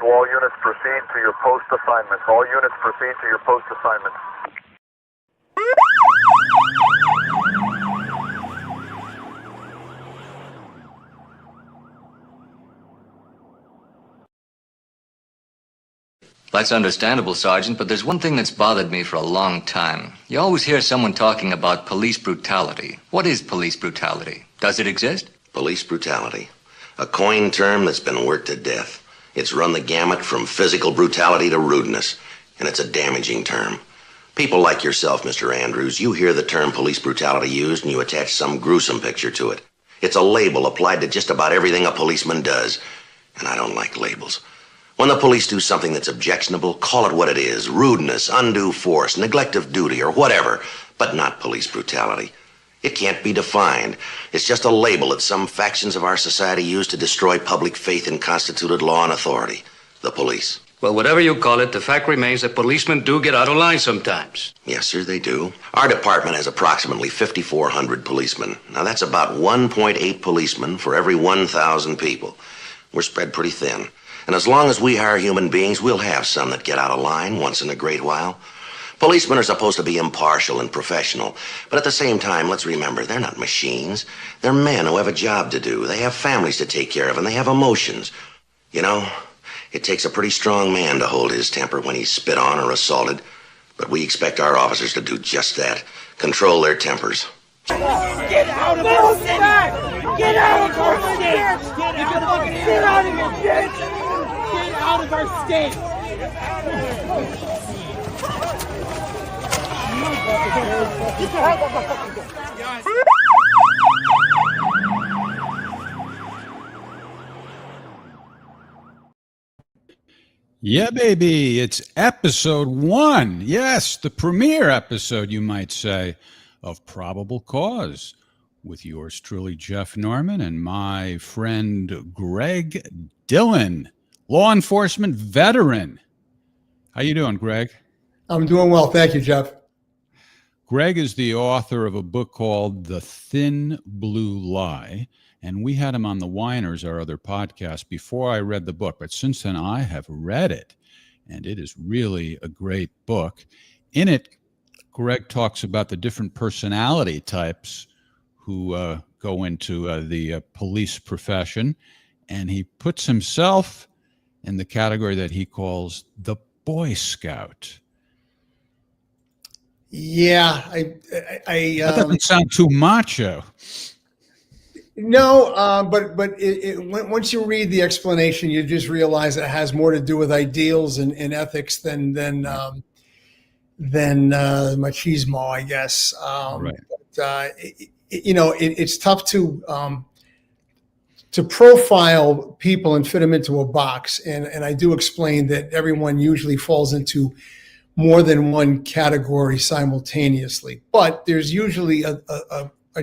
to all units proceed to your post assignments. All units proceed to your post assignments. That's understandable, Sergeant, but there's one thing that's bothered me for a long time. You always hear someone talking about police brutality. What is police brutality? Does it exist? Police brutality. A coined term that's been worked to death. It's run the gamut from physical brutality to rudeness, and it's a damaging term. People like yourself, Mr. Andrews, you hear the term police brutality used and you attach some gruesome picture to it. It's a label applied to just about everything a policeman does, and I don't like labels. When the police do something that's objectionable, call it what it is. Rudeness, undue force, neglect of duty, or whatever, but not police brutality. It can't be defined. It's just a label that some factions of our society use to destroy public faith in constituted law and authority. The police. Well, whatever you call it, the fact remains that policemen do get out of line sometimes. Yes, sir, they do. Our department has approximately 5,400 policemen. Now, that's about 1.8 policemen for every 1,000 people. We're spread pretty thin. And as long as we hire human beings, we'll have some that get out of line once in a great while. Policemen are supposed to be impartial and professional. But at the same time, let's remember, they're not machines. They're men who have a job to do. They have families to take care of, and they have emotions. You know, it takes a pretty strong man to hold his temper when he's spit on or assaulted. But we expect our officers to do just that. Control their tempers. Get out of our city! Get out of our state! Get out of here, bitch! Get out of our state! Yeah, baby, it's episode 1. Yes, the premiere episode, you might say, of Probable Cause, with yours truly, Jeff Norman, and my friend Greg Dillon, law enforcement veteran. How you doing, Greg? I'm doing well. Thank you, Jeff. Greg is the author of a book called The Thin Blue Lie, and we had him on The Whiners, our other podcast, before I read the book. But since then, I have read it, and it is really a great book. In it, Greg talks about the different personality types who go into the police profession, and he puts himself in the category that he calls the Boy Scout. Yeah, That doesn't sound too macho. No, but once you read the explanation, you just realize it has more to do with ideals and ethics than machismo, I guess. Right. But, it's tough to profile people and fit them into a box, and I do explain that everyone usually falls into more than one category simultaneously, but there's usually a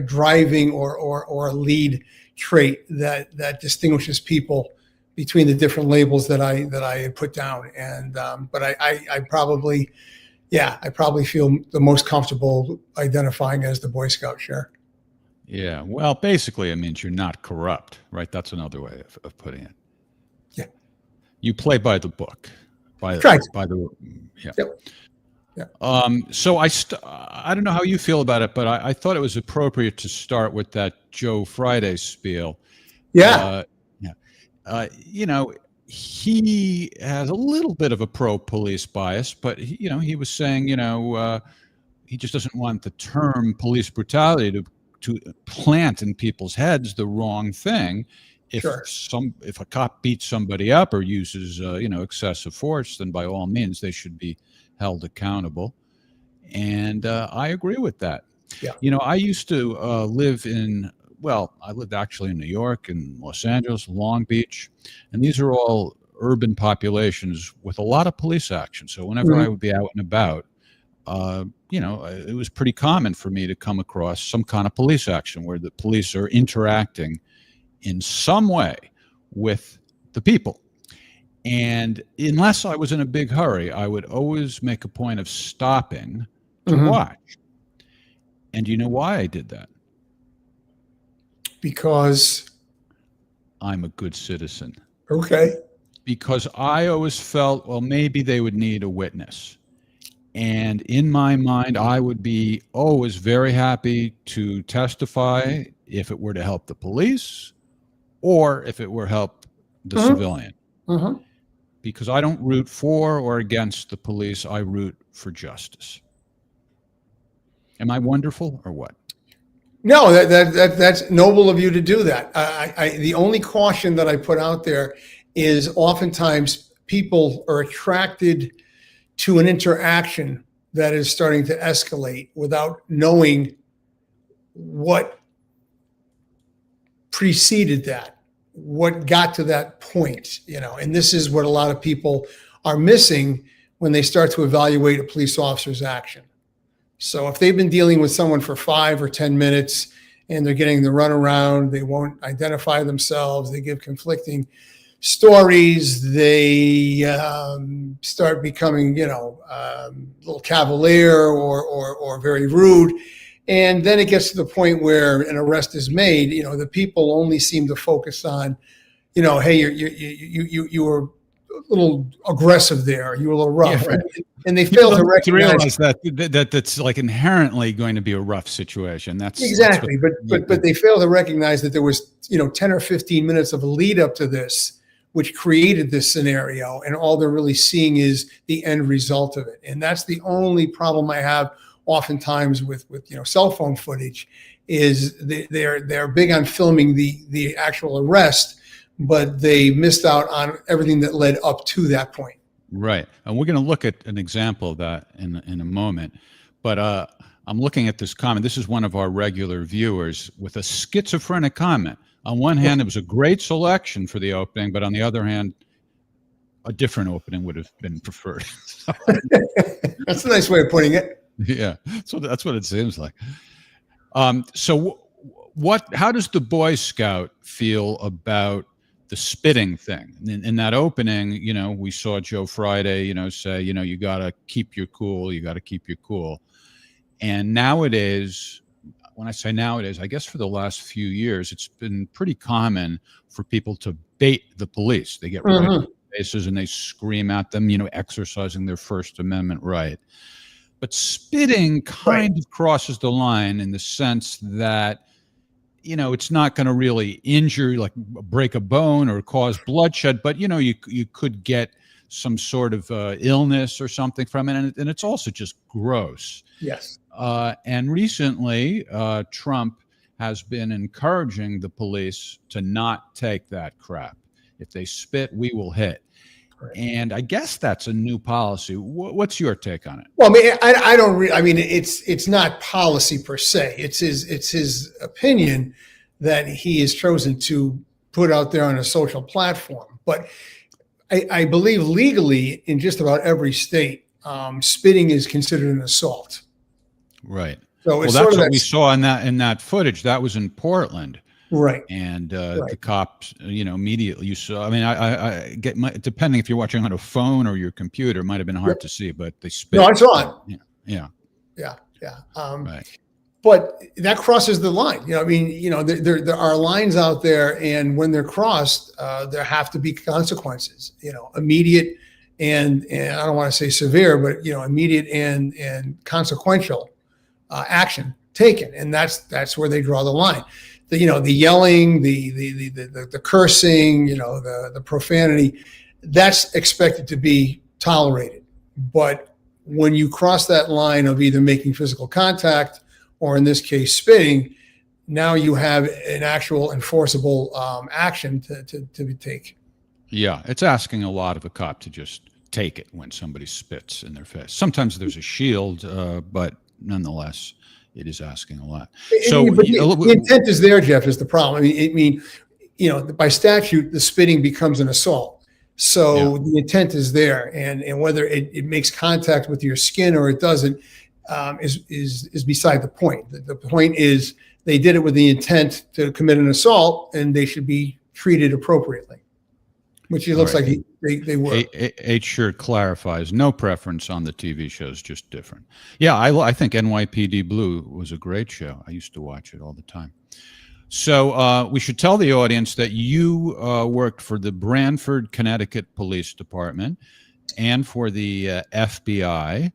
driving or a lead trait that distinguishes people between the different labels that I had put down. And but I probably feel the most comfortable identifying as the Boy Scout, sure. Yeah, well, basically it means you're not corrupt, right? That's another way of putting it. Yeah. You play by the book. Yeah. Yep. Yeah. So I don't know how you feel about it, but I thought it was appropriate to start with that Joe Friday spiel. Yeah. He has a little bit of a pro-police bias, but he was saying, he just doesn't want the term police brutality to plant in people's heads the wrong thing. If a cop beats somebody up or uses excessive force, then by all means they should be held accountable. And I agree with that. Yeah. I used to live I lived actually in New York and Los Angeles, Long Beach, and these are all urban populations with a lot of police action. So whenever I would be out and about, it was pretty common for me to come across some kind of police action where the police are interacting in some way with the people. And unless I was in a big hurry, I would always make a point of stopping to watch. And do you know why I did that? Because I'm a good citizen. Okay. because I always felt, well, maybe they would need a witness. And in my mind, I would be always very happy to testify if it were to help the police or if it were help the civilian. Because I don't root for or against the police. I root for justice. Am I wonderful or what? No, that's noble of you to do that. The only caution that I put out there is oftentimes people are attracted to an interaction that is starting to escalate without knowing what preceded that, what got to that point, and this is what a lot of people are missing when they start to evaluate a police officer's action. So if they've been dealing with someone for 5 or 10 minutes and they're getting the runaround, they won't identify themselves, they give conflicting stories, they start becoming, a little cavalier or very rude. And then it gets to the point where an arrest is made. The people only seem to focus on, hey, you were a little aggressive there, you were a little rough, Yeah, right. and they fail to realize that that's like inherently going to be a rough situation. That's exactly, but they fail to recognize that there was 10 or 15 minutes of a lead up to this, which created this scenario, and all they're really seeing is the end result of it. And that's the only problem I have oftentimes with cell phone footage, is they're big on filming the actual arrest, but they missed out on everything that led up to that point. Right. And we're going to look at an example of that in a moment. But I'm looking at this comment. This is one of our regular viewers with a schizophrenic comment. On one hand, it was a great selection for the opening, but on the other hand, a different opening would have been preferred. That's a nice way of putting it. Yeah. So that's what it seems like. So how does the Boy Scout feel about the spitting thing? In that opening, we saw Joe Friday, say, you got to keep your cool. You got to keep your cool. And nowadays, when I say nowadays, I guess for the last few years, it's been pretty common for people to bait the police. They get right in their faces and they scream at them, exercising their First Amendment right. But spitting kind of crosses the line in the sense that, it's not going to really injure, like break a bone or cause bloodshed, but, you could get some sort of illness or something from it. And it's also just gross. Yes. And recently, Trump has been encouraging the police to not take that crap. If they spit, we will hit. Right. And I guess that's a new policy. What's your take on it? Well, I don't. I mean, it's not policy per se. It's his opinion that he has chosen to put out there on a social platform. But I believe legally in just about every state, spitting is considered an assault. Right. So that's what we saw in that footage. That was in Portland. Right. And the cops, immediately you saw. I mean, I get depending if you're watching on a phone or your computer, it might have been hard to see, but they spit. No, I saw it. Yeah. Right. But that crosses the line. There are lines out there, and when they're crossed, there have to be consequences. Immediate and I don't want to say severe, but immediate and consequential action taken, and that's where they draw the line. The yelling, the cursing, the profanity, that's expected to be tolerated. But when you cross that line of either making physical contact or in this case spitting, now you have an actual enforceable action to take. Yeah, it's asking a lot of a cop to just take it when somebody spits in their face. Sometimes there's a shield, but nonetheless, it is asking a lot. So the intent is there, Jeff, is the problem. By statute, the spitting becomes an assault. So the intent is there, and whether it makes contact with your skin or it doesn't is beside the point. The point is they did it with the intent to commit an assault, and they should be treated appropriately, which it looks like they were. H-shirt clarifies no preference on the TV shows, just different. Yeah, I think NYPD Blue was a great show. I used to watch it all the time. So we should tell the audience that you worked for the Branford, Connecticut Police Department and for the FBI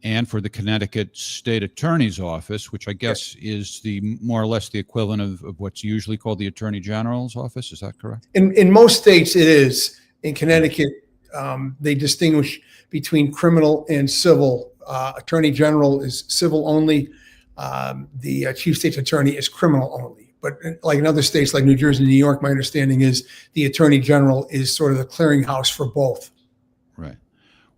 and for the Connecticut State Attorney's Office, which I guess is the more or less the equivalent of what's usually called the Attorney General's Office. Is that correct? In most states, it is. In Connecticut, they distinguish between criminal and civil. Attorney General is civil only. The Chief State's Attorney is criminal only. But like in other states like New Jersey and New York, my understanding is the Attorney General is sort of the clearinghouse for both. Right.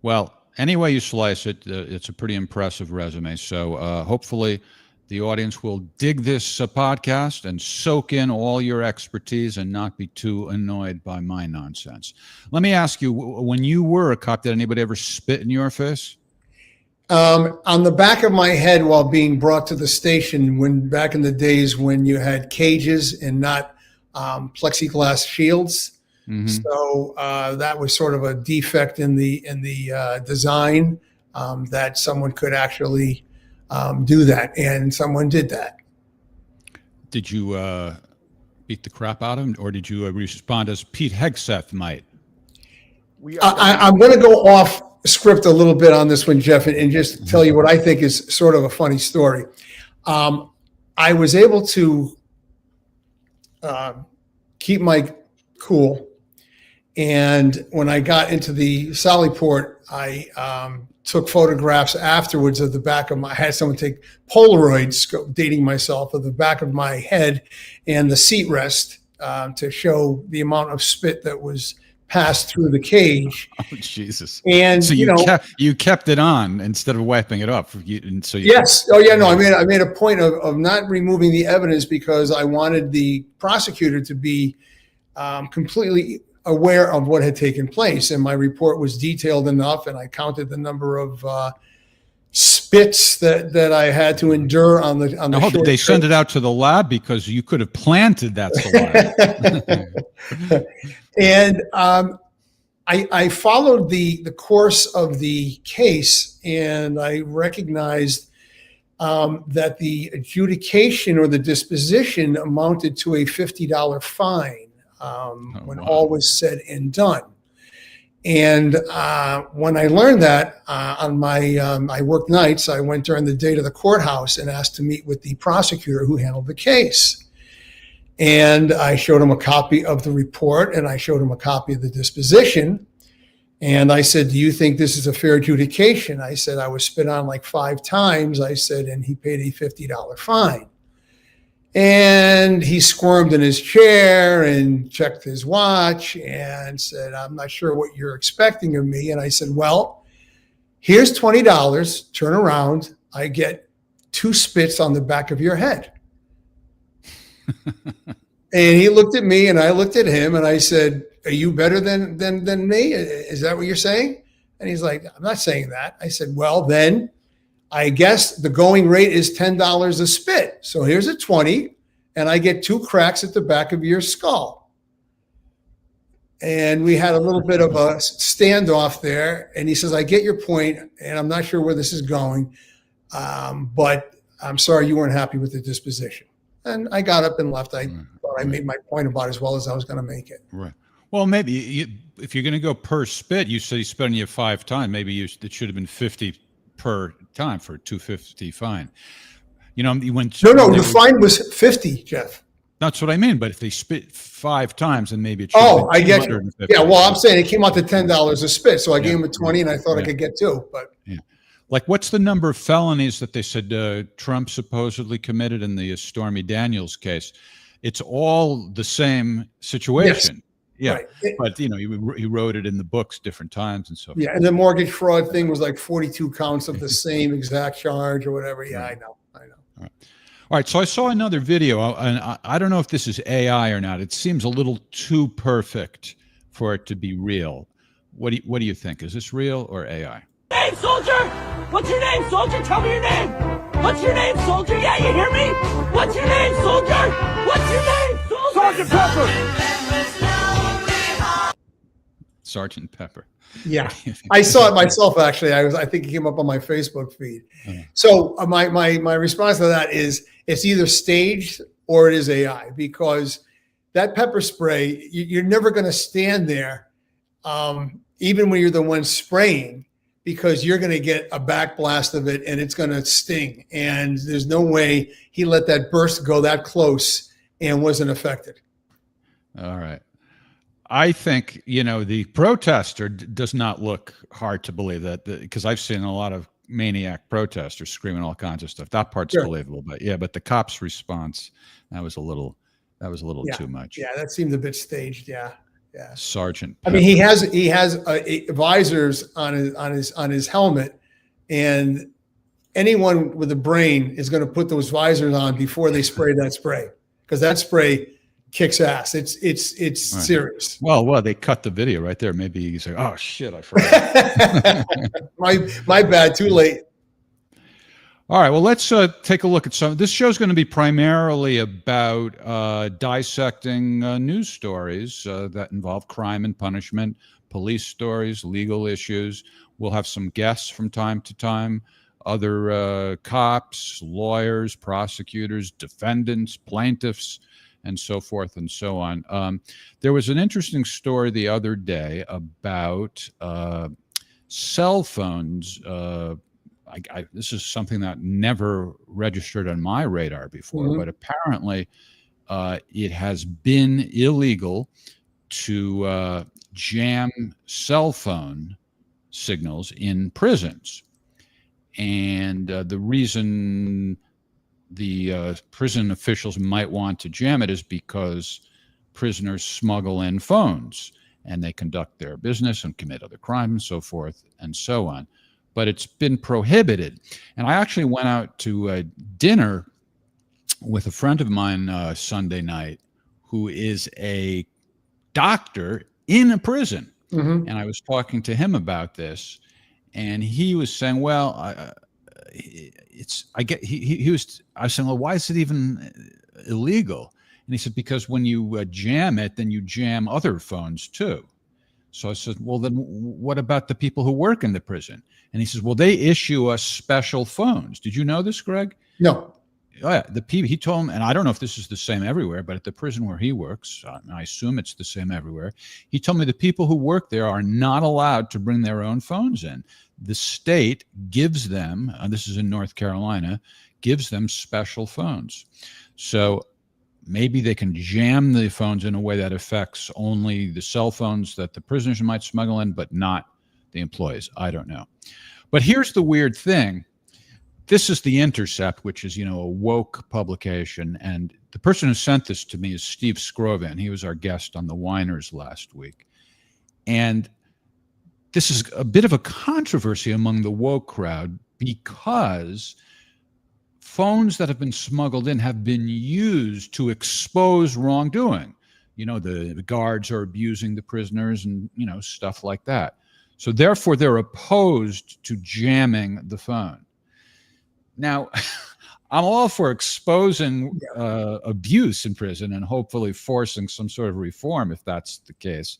Well, any way you slice it, it's a pretty impressive resume. So hopefully the audience will dig this podcast and soak in all your expertise and not be too annoyed by my nonsense. Let me ask you, when you were a cop, did anybody ever spit in your face? On the back of my head while being brought to the station, when back in the days when you had cages and not plexiglass shields. Mm-hmm. So that was sort of a defect in the design, that someone could actually do that, and someone did that. Did you beat the crap out of him, or did you respond as Pete Hegseth might? I'm going to go off script a little bit on this one, Jeff, and just tell you what I think is sort of a funny story. I was able to keep my cool, and when I got into the Sallyport, I took photographs afterwards of the back of I had someone take Polaroids, dating myself, of the back of my head and the seat rest to show the amount of spit that was passed through the cage. Oh, Jesus. And so you kept it on instead of wiping it off. Yes. Oh yeah. No, I made a point of not removing the evidence because I wanted the prosecutor to be completely aware of what had taken place. And my report was detailed enough, and I counted the number of spits that I had to endure on the did they send it out to the lab? Because you could have planted that saliva. And I followed the course of the case, and I recognized that the adjudication or the disposition amounted to a $50 fine when all was said and done. And when I learned that on my, I worked nights, I went during the day to the courthouse and asked to meet with the prosecutor who handled the case. And I showed him a copy of the report, and I showed him a copy of the disposition. And I said, do you think this is a fair adjudication? I said, I was spit on like 5 times. I said, and he paid a $50 fine. And he squirmed in his chair and checked his watch and said, I'm not sure what you're expecting of me. And I said, well, here's $20. Turn around. I get 2 spits on the back of your head. And he looked at me and I looked at him and I said, are you better than me? Is that what you're saying? And he's like, I'm not saying that. I said, well, then I guess the going rate is $10 a spit. So here's a 20 and I get 2 cracks at the back of your skull. And we had a little bit of a standoff there. And he says, I get your point, and I'm not sure where this is going, but I'm sorry you weren't happy with the disposition. And I got up and left. I thought I made my point about as well as I was going to make it. Right. Well, maybe if you're going to go per spit, you said he's spitting you 5 times. Maybe it should have been 50 per time for a $250 fine. You know, the fine was 50, Jeff. That's what I mean. But if they spit 5 times, then maybe it should. Oh, I get you. Yeah. Well, I'm saying it came out to $10 a spit, so I gave him a 20, and I thought I could get 2. But like, what's the number of felonies that they said Trump supposedly committed in the Stormy Daniels case? It's all the same situation. Yes. Yeah, right. But he wrote it in the books different times and so forth. Yeah, and the mortgage fraud thing was like 42 counts of the same exact charge or whatever. Yeah, I know. All right. So I saw another video, and I don't know if this is AI or not. It seems a little too perfect for it to be real. What do you think? Is this real or AI? Name, soldier? What's your name, soldier? Tell me your name. What's your name, soldier? Yeah, you hear me? What's your name, soldier? What's your name, soldier? Sergeant Pepper. Sergeant Pepper. Yeah, I saw it myself. Actually, I think it came up on my Facebook feed. So my response to that is it's either staged or it is AI, because that pepper spray, you're never going to stand there, even when you're the one spraying, because you're going to get a backblast of it and it's going to sting. And there's no way he let that burst go that close and wasn't affected. All right. I think, the protester does not look hard to believe that, because I've seen a lot of maniac protesters screaming all kinds of stuff. That part's Sure. believable, but the cop's response, that was a little too much. Yeah, that seemed a bit staged. Yeah. Sergeant I mean, he has visors on his helmet, and anyone with a brain is going to put those visors on before they spray that spray, because that spray kicks ass. It's right. Serious. Well, they cut the video right there. Maybe you say, "Oh shit, I forgot." my bad. Too late. All right. Well, let's take a look at some. This show is going to be primarily about dissecting news stories that involve crime and punishment, police stories, legal issues. We'll have some guests from time to time, other cops, lawyers, prosecutors, defendants, plaintiffs, and so forth and so on. There was an interesting story the other day about cell phones. This is something that never registered on my radar before, but apparently it has been illegal to jam cell phone signals in prisons. And the reason the prison officials might want to jam it is because prisoners smuggle in phones and they conduct their business and commit other crimes and so forth and so on. But it's been prohibited. And I actually went out to dinner with a friend of mine Sunday night who is a doctor in a prison. And I was talking to him about this, and he was saying, well, I was saying, well, why is it even illegal? And he said, because when you jam it, then you jam other phones too. So I said, well, then what about the people who work in the prison? And he says, well, they issue us special phones. Did you know this, Greg? No. Oh, yeah. He told him, and I don't know if this is the same everywhere, but at the prison where he works, I assume it's the same everywhere. He told me the people who work there are not allowed to bring their own phones in. The state gives them, this is in North Carolina, gives them special phones. So maybe they can jam the phones in a way that affects only the cell phones that the prisoners might smuggle in, but not the employees. I don't know. But here's the weird thing. This is The Intercept, which is, a woke publication. And the person who sent this to me is Steve Scrovan. He was our guest on the Whiners last week. And this is a bit of a controversy among the woke crowd because phones that have been smuggled in have been used to expose wrongdoing. The guards are abusing the prisoners and, stuff like that. So therefore, they're opposed to jamming the phone. Now, I'm all for exposing abuse in prison and hopefully forcing some sort of reform if that's the case.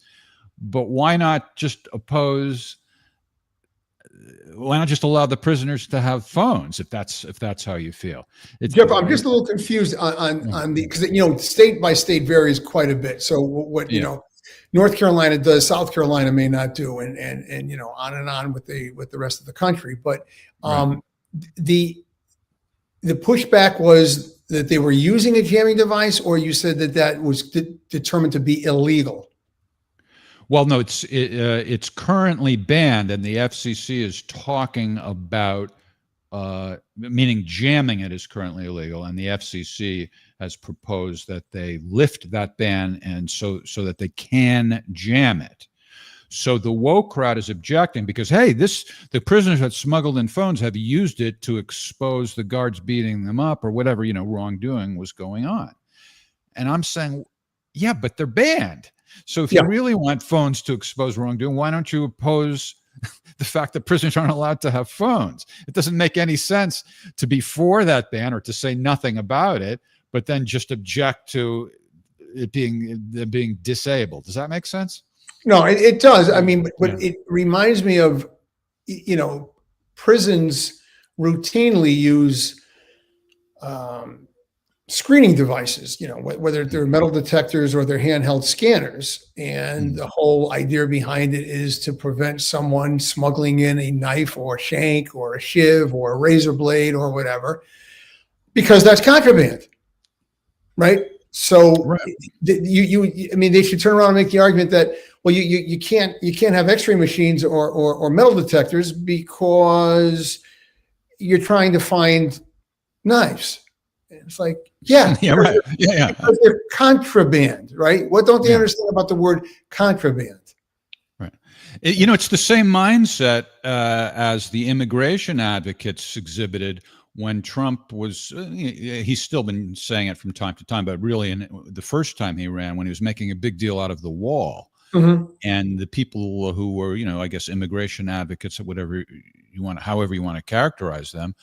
But why not just why not just allow the prisoners to have phones if that's how you feel? Jeff, I'm just a little confused on the, because state by state varies quite a bit. So what North Carolina does, South Carolina may not do, and on and on with the rest of the country. But the pushback was that they were using a jamming device, or you said that was determined to be illegal. Well, no, it's currently banned, and the FCC is talking about, meaning jamming it is currently illegal, and the FCC has proposed that they lift that ban, and so that they can jam it. So the woke crowd is objecting because, hey, the prisoners that smuggled in phones have used it to expose the guards beating them up or whatever wrongdoing was going on, and I'm saying, yeah, but they're banned. So if you really want phones to expose wrongdoing, why don't you oppose the fact that prisoners aren't allowed to have phones? It doesn't make any sense to be for that ban or to say nothing about it, but then just object to it being disabled. Does that make sense? No, it does. I mean, but it reminds me of, prisons routinely use screening devices, whether they're metal detectors or they're handheld scanners. And the whole idea behind it is to prevent someone smuggling in a knife or a shank or a shiv or a razor blade or whatever, because that's contraband, right? So Right. I mean, they should turn around and make the argument that, well, you can't have X-ray machines or metal detectors because you're trying to find knives. It's like, yeah, Yeah, right. Yeah. because they're contraband, right? What don't they Yeah. understand about the word contraband? Right. It's the same mindset as the immigration advocates exhibited when Trump was, he's still been saying it from time to time, but really the first time he ran, when he was making a big deal out of the wall. Mm-hmm. And the people who were, I guess, immigration advocates, or whatever however you want to characterize them,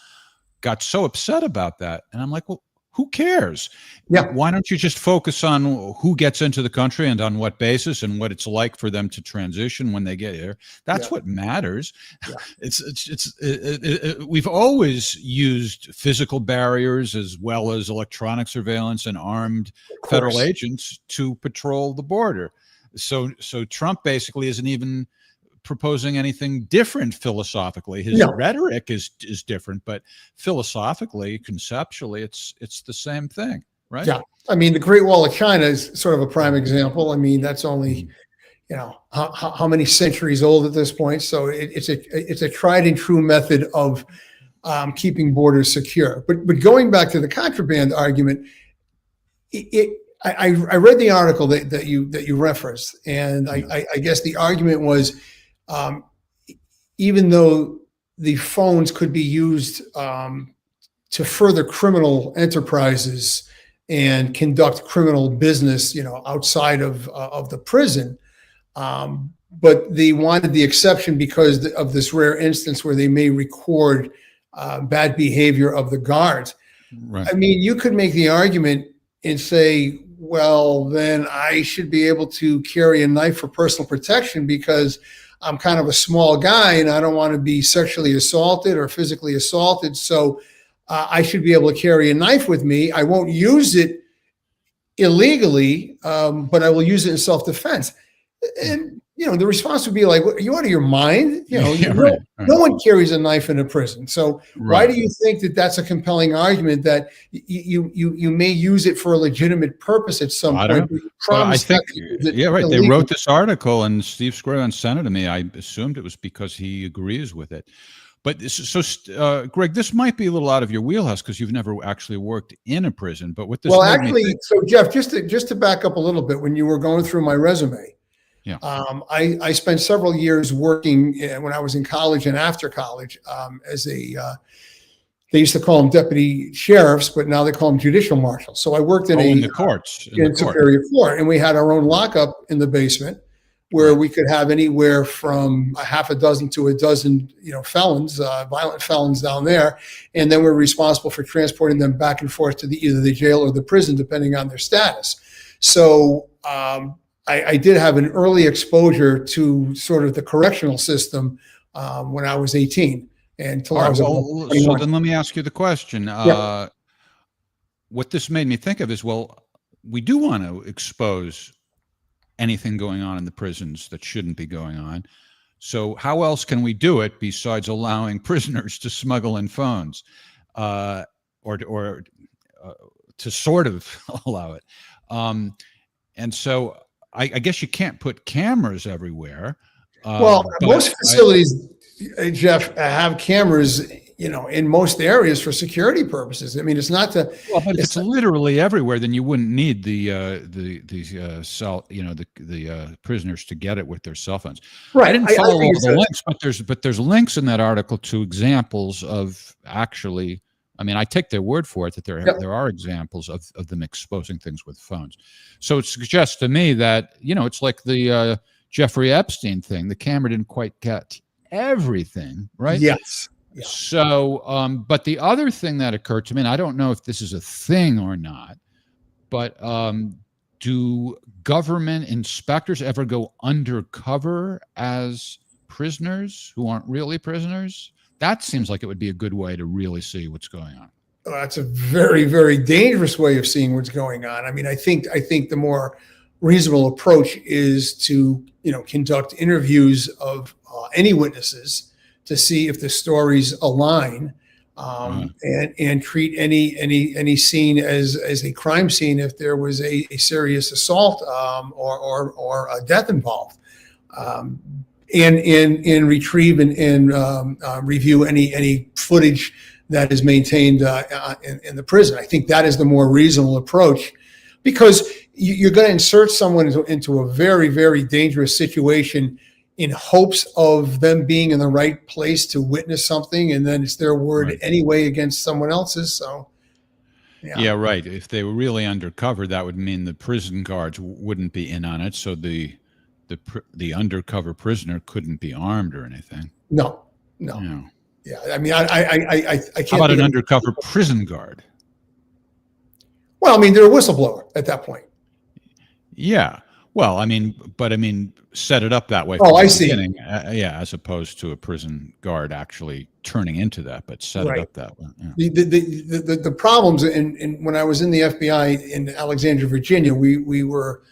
got so upset about that. And I'm like, well, who cares? Yeah. Why don't you just focus on who gets into the country and on what basis and what it's like for them to transition when they get here? That's what matters. Yeah. We've always used physical barriers as well as electronic surveillance and armed federal agents to patrol the border. So Trump basically isn't even proposing anything different philosophically. His rhetoric is different, but philosophically, conceptually, it's the same thing, right? Yeah. I mean, the Great Wall of China is sort of a prime example. I mean, that's only, how many centuries old at this point. So it's a tried and true method of keeping borders secure. But going back to the contraband argument, I read the article that you referenced, and I guess the argument was, even though the phones could be used to further criminal enterprises and conduct criminal business, outside of the prison, but they wanted the exception because of this rare instance where they may record bad behavior of the guards. Right. I mean, you could make the argument and say, well, then I should be able to carry a knife for personal protection because I'm kind of a small guy and I don't want to be sexually assaulted or physically assaulted. So I should be able to carry a knife with me. I won't use it illegally, but I will use it in self-defense. And, the response would be like, are you out of your mind? Right. No one carries a knife in a prison. So why do you think that that's a compelling argument that you may use it for a legitimate purpose at some point? I think, right. They wrote this article and Steve Scrowan sent it to me. I assumed it was because he agrees with it. But so, Greg, this might be a little out of your wheelhouse because you've never actually worked in a prison. But what this so Jeff, just to back up a little bit, when you were going through my resume, I spent several years working when I was in college and after college as they used to call them deputy sheriffs, but now they call them judicial marshals. So I worked in the courts, in Superior Court, and we had our own lockup in the basement where we could have anywhere from a half a dozen to a dozen, felons, violent felons down there. And then we're responsible for transporting them back and forth to either the jail or the prison, depending on their status. So I did have an early exposure to sort of the correctional system when I was 18 until I was about 21. So then let me ask you the question. What this made me think of is, we do want to expose anything going on in the prisons that shouldn't be going on. So how else can we do it besides allowing prisoners to smuggle in phones, or to sort of allow it? And so I guess you can't put cameras everywhere. Most facilities, Jeff, have cameras, in most areas for security purposes. I mean, it's not to. Well, but if it's literally everywhere, then you wouldn't need the prisoners to get it with their cell phones. Right. I didn't follow all the links, but there's links in that article to examples of actually. I mean, I take their word for it that there are examples of them exposing things with phones. So it suggests to me that, it's like the Jeffrey Epstein thing. The camera didn't quite catch everything, right? Yes. Yeah. So, but the other thing that occurred to me, and I don't know if this is a thing or not, but do government inspectors ever go undercover as prisoners who aren't really prisoners? That seems like it would be a good way to really see what's going on. That's a very, very dangerous way of seeing what's going on. I mean, I think the more reasonable approach is to, conduct interviews of any witnesses to see if the stories align, and treat any scene as a crime scene if there was a serious assault or a death involved, and retrieve and review any footage that is maintained in the prison. I think that is the more reasonable approach, because you're going to insert someone into a very, very dangerous situation in hopes of them being in the right place to witness something, and then it's their word anyway against someone else's. So, yeah, right. If they were really undercover, that would mean the prison guards wouldn't be in on it. So the undercover prisoner couldn't be armed or anything. No. Yeah, I mean, I can't. How about an undercover prison guard? Well, I mean, they're a whistleblower at that point. Yeah. Well, I mean, set it up that way. Oh, I see. As opposed to a prison guard actually turning into that, but set it up that way. Yeah. The problems, and when I was in the FBI in Alexandria, Virginia, we were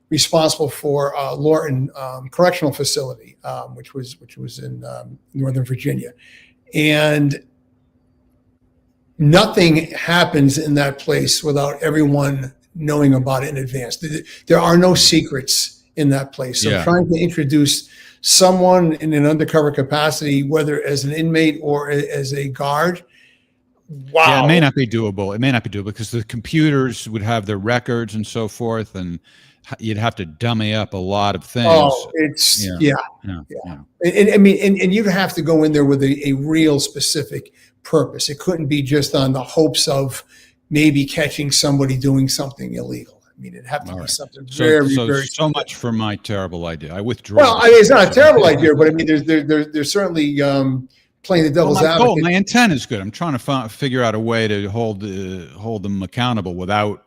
responsible for Lorton Correctional Facility, which was in Northern Virginia, and nothing happens in that place without everyone knowing about it in advance. There are no secrets in that place. So trying to introduce someone in an undercover capacity, whether as an inmate or as a guard, wow. Yeah, it may not be doable. It may not be doable because the computers would have their records and so forth, and you'd have to dummy up a lot of things. Oh, it's yeah. And I mean, and you'd have to go in there with a real specific purpose. It couldn't be just on the hopes of maybe catching somebody doing something illegal. I mean, it'd have to be something very so much for my terrible idea. I withdraw. Well, I mean, it's not a terrible idea, but I mean, there's certainly playing the devil's advocate. My intent is good. I'm trying to figure out a way to hold them accountable without,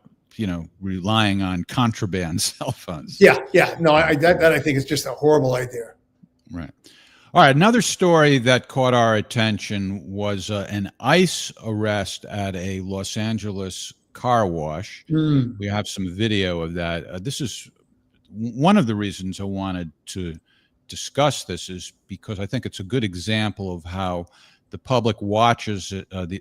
relying on contraband cell phones. Yeah. No, that I think is just a horrible idea. Right. All right. Another story that caught our attention was an ICE arrest at a Los Angeles car wash. We have some video of that. This is one of the reasons I wanted to discuss this, is because I think it's a good example of how the public watches the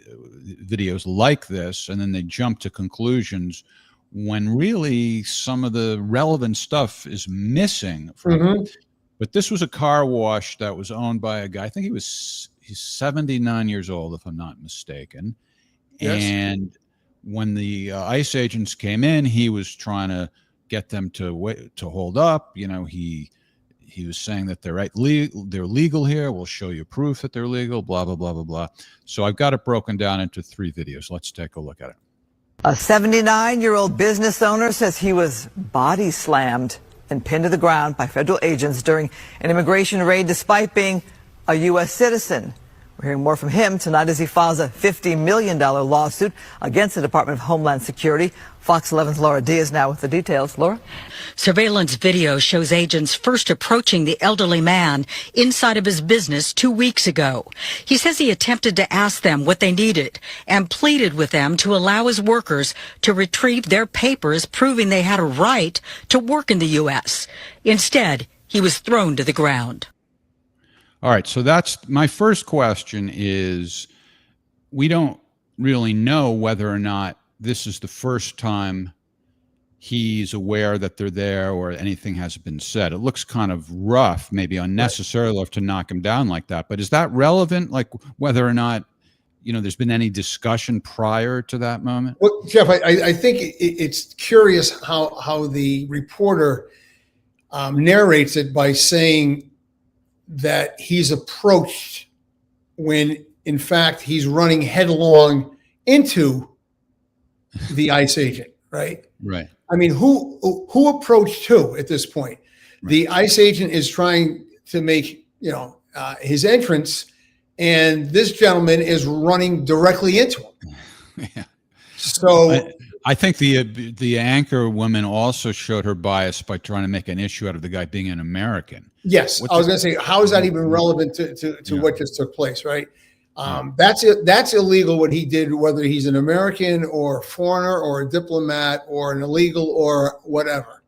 videos like this, and then they jump to conclusions when really some of the relevant stuff is missing from it. But this was a car wash that was owned by a guy. I think he's 79 years old, if I'm not mistaken. Yes. And when the ICE agents came in, he was trying to get them to hold up. He was saying that they're legal here. We'll show you proof that they're legal. Blah blah blah blah blah. So I've got it broken down into 3 videos. Let's take a look at it. A 79-year-old business owner says he was body slammed and pinned to the ground by federal agents during an immigration raid despite being a U.S. citizen. We're hearing more from him tonight as he files a $50 million lawsuit against the Department of Homeland Security. Fox 11's Laura Diaz now with the details. Laura? Surveillance video shows agents first approaching the elderly man inside of his business 2 weeks ago. He says he attempted to ask them what they needed and pleaded with them to allow his workers to retrieve their papers proving they had a right to work in the U.S. Instead, he was thrown to the ground. All right, so that's my first question is, we don't really know whether or not this is the first time he's aware that they're there or anything has been said. It looks kind of rough, maybe unnecessarily rough to knock him down like that. But is that relevant, like whether or not, there's been any discussion prior to that moment? Well, Jeff, I think it's curious how the reporter narrates it by saying that he's approached when in fact he's running headlong into the ICE agent, right? Right. I mean, who approached who at this point? Right. The ICE agent is trying to make, his entrance, and this gentleman is running directly into him. Yeah. So I think the anchor woman also showed her bias by trying to make an issue out of the guy being an American. Yes, I was going to say, how is that even relevant to what just took place, right? That's illegal what he did, whether he's an American or a foreigner or a diplomat or an illegal or whatever.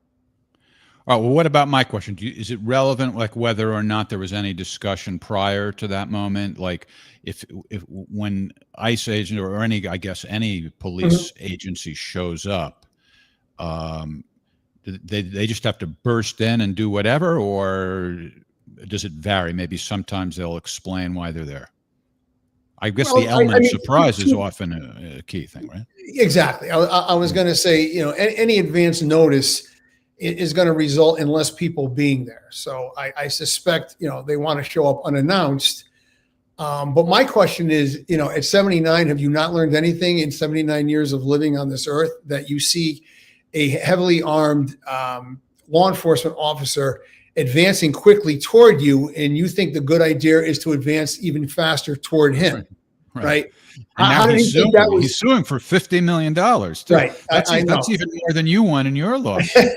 All right, well, what about my question? Is it relevant, like whether or not there was any discussion prior to that moment? Like if when ICE agent or any, I guess, any police agency shows up, they just have to burst in and do whatever, or does it vary? Maybe sometimes they'll explain why they're there. I guess the element of surprise is often a key thing, right? Exactly. I was going to say, any advance notice is going to result in less people being there. So I suspect, they want to show up unannounced. But my question is, at 79, have you not learned anything in 79 years of living on this earth that you see a heavily armed law enforcement officer advancing quickly toward you, and you think the good idea is to advance even faster toward him, right? And now he's suing for $50 million. Too. Right. That's even more than you won in your lawsuit.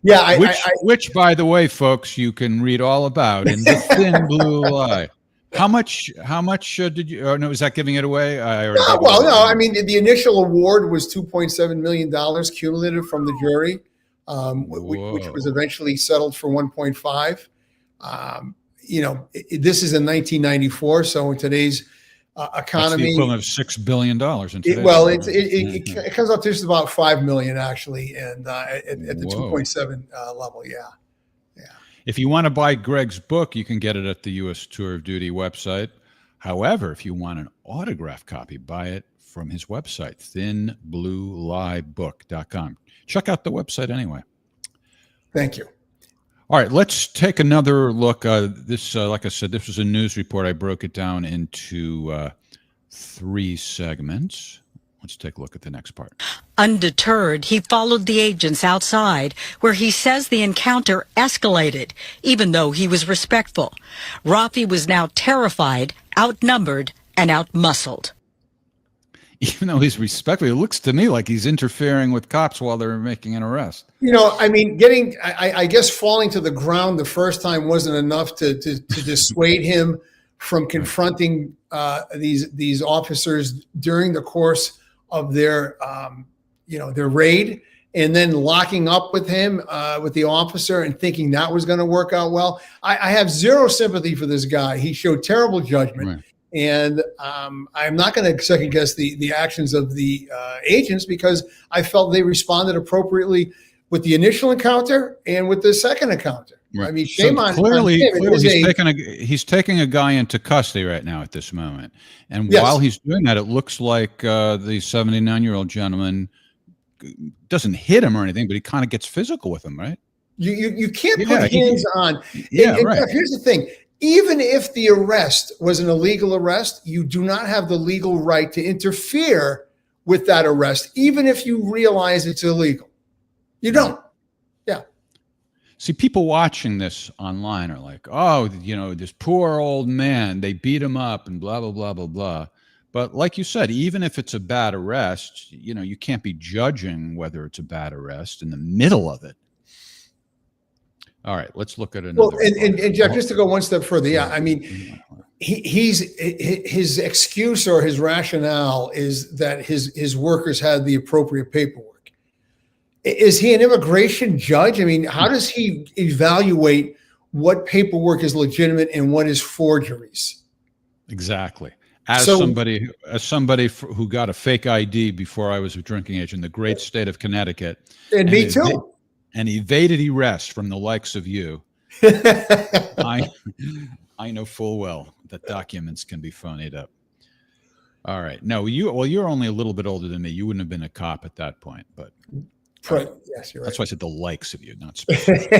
Yeah. Which, by the way, folks, you can read all about in The Thin Blue Lie. How much did you? Oh, no, is that giving it away? No. I mean, the initial award was $2.7 million cumulative from the jury, which was eventually settled for 1.5. This is in 1994, so in today's economy, that's the equivalent of $6 billion. It comes up to just about $5 million actually, and at the 2.7 level, yeah. If you want to buy Greg's book, you can get it at the U.S. Tour of Duty website. However, if you want an autographed copy, buy it from his website, thinblueliebook.com. Check out the website anyway. Thank you. All right, let's take another look. This, like I said, this was a news report. I broke it down into 3 segments. Let's take a look at the next part. Undeterred, he followed the agents outside, where he says the encounter escalated, even though he was respectful. Rafi was now terrified, outnumbered, and outmuscled. Even though he's respectful, it looks to me like he's interfering with cops while they're making an arrest. I guess falling to the ground the first time wasn't enough to dissuade him from confronting these officers during the course of their raid, and then locking up with him, with the officer, and thinking that was going to work out well. I have zero sympathy for this guy. He showed terrible judgment. Right. And I'm not going to second guess the actions of the agents, because I felt they responded appropriately with the initial encounter and with the second encounter. Right. I mean, shame on him. Clearly he's taking a guy into custody right now at this moment. And while he's doing that, it looks like the 79-year-old gentleman doesn't hit him or anything, but he kind of gets physical with him, right? You can't put hands on. Right. Here's the thing. Even if the arrest was an illegal arrest, you do not have the legal right to interfere with that arrest, even if you realize it's illegal. You don't. Yeah. See, people watching this online are like, oh, this poor old man, they beat him up and blah, blah, blah, blah, blah. But like you said, even if it's a bad arrest, you can't be judging whether it's a bad arrest in the middle of it. All right, let's look at another. Well, and Jeff, just to go one step further, I mean, his excuse or his rationale is that his workers had the appropriate paperwork. Is he an immigration judge? I mean, how does he evaluate what paperwork is legitimate and what is forgeries? Exactly. As somebody who got a fake ID before I was a drinking age in the great state of Connecticut, and me too. And evaded arrest from the likes of you. I know full well that documents can be phonied up. All right. No, you're only a little bit older than me. You wouldn't have been a cop at that point, but right. Yes, you're right. That's why I said the likes of you, not specific.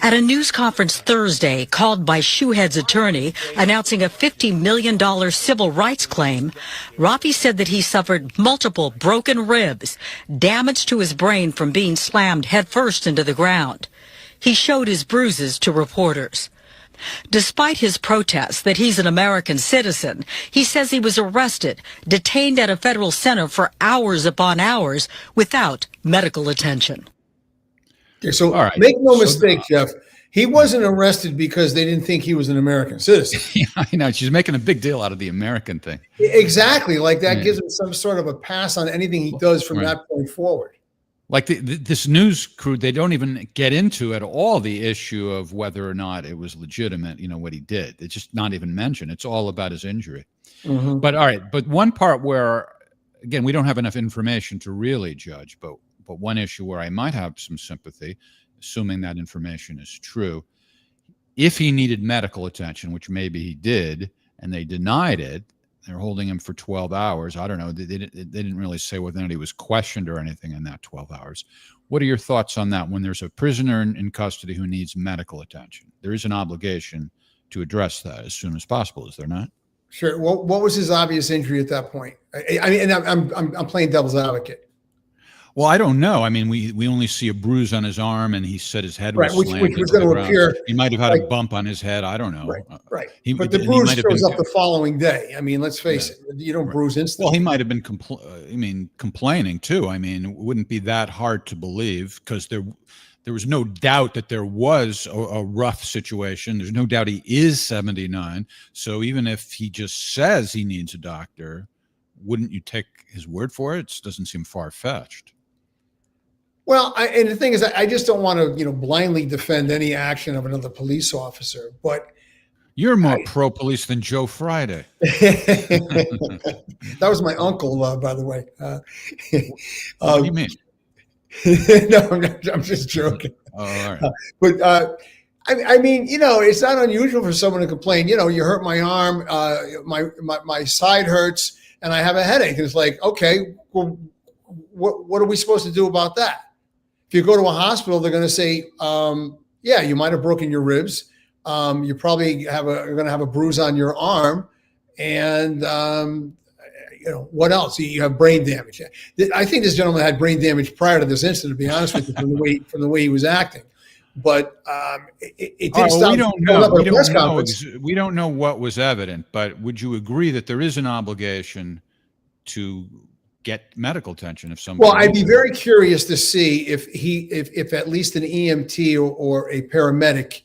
At a news conference Thursday called by Shoehead's attorney announcing a $50 million civil rights claim, Rafi said that he suffered multiple broken ribs, damage to his brain from being slammed headfirst into the ground. He showed his bruises to reporters. Despite his protests that he's an American citizen, he says he was arrested, detained at a federal center for hours upon hours without medical attention. Okay, so make no mistake, Jeff, He wasn't arrested because they didn't think he was an American citizen. Yeah, I know. She's making a big deal out of the American thing. Exactly. Like that Yeah. gives him some sort of a pass on anything he does from Right. that point forward. Like this news crew, they don't even get into at all the issue of whether or not it was legitimate, what he did. It's just not even mentioned. It's all about his injury. Mhm. But all right, but one part where, again, we don't have enough information to really judge, but one issue where I might have some sympathy, assuming that information is true, if he needed medical attention, which maybe he did, and they denied it, they're holding him for 12 hours. I don't know. They didn't really say whether or not he was questioned or anything in that 12 hours. What are your thoughts on that? When there's a prisoner in custody who needs medical attention, there is an obligation to address that as soon as possible, is there not? Sure. What was his obvious injury at that point? I mean, and I'm playing devil's advocate. Well, I don't know. I mean, we only see a bruise on his arm, and he said his head Right, was which slammed was into going the to ground. appear. He might have had like- a bump on his head. I don't know. Right. He- But the and he bruise might have shows been- up the following day. I mean, let's face it. You don't bruise instantly. Well, he might have been complaining too. I mean, it wouldn't be that hard to believe because there was no doubt that there was a rough situation. There's no doubt he is 79. So even if he just says he needs a doctor, wouldn't you take his word for it? It doesn't seem far-fetched. Well, and the thing is, I just don't want to, blindly defend any action of another police officer. But You're more pro-police than Joe Friday. that was my uncle, by the way. What do you mean? No, I'm just joking. Oh, all right. But I mean, it's not unusual for someone to complain. You hurt my arm, my side hurts, and I have a headache. And it's like, okay, well, what are we supposed to do about that? If you go to a hospital, they're going to say, yeah, you might have broken your ribs. You probably are going to have a bruise on your arm, and what else? You have brain damage. I think this gentleman had brain damage prior to this incident, to be honest with you, from the way he was acting. But it didn't stop. We don't know. We We don't know what was evident, but would you agree that there is an obligation to get medical attention if someone? Well, I'd be very curious to see if at least an EMT or a paramedic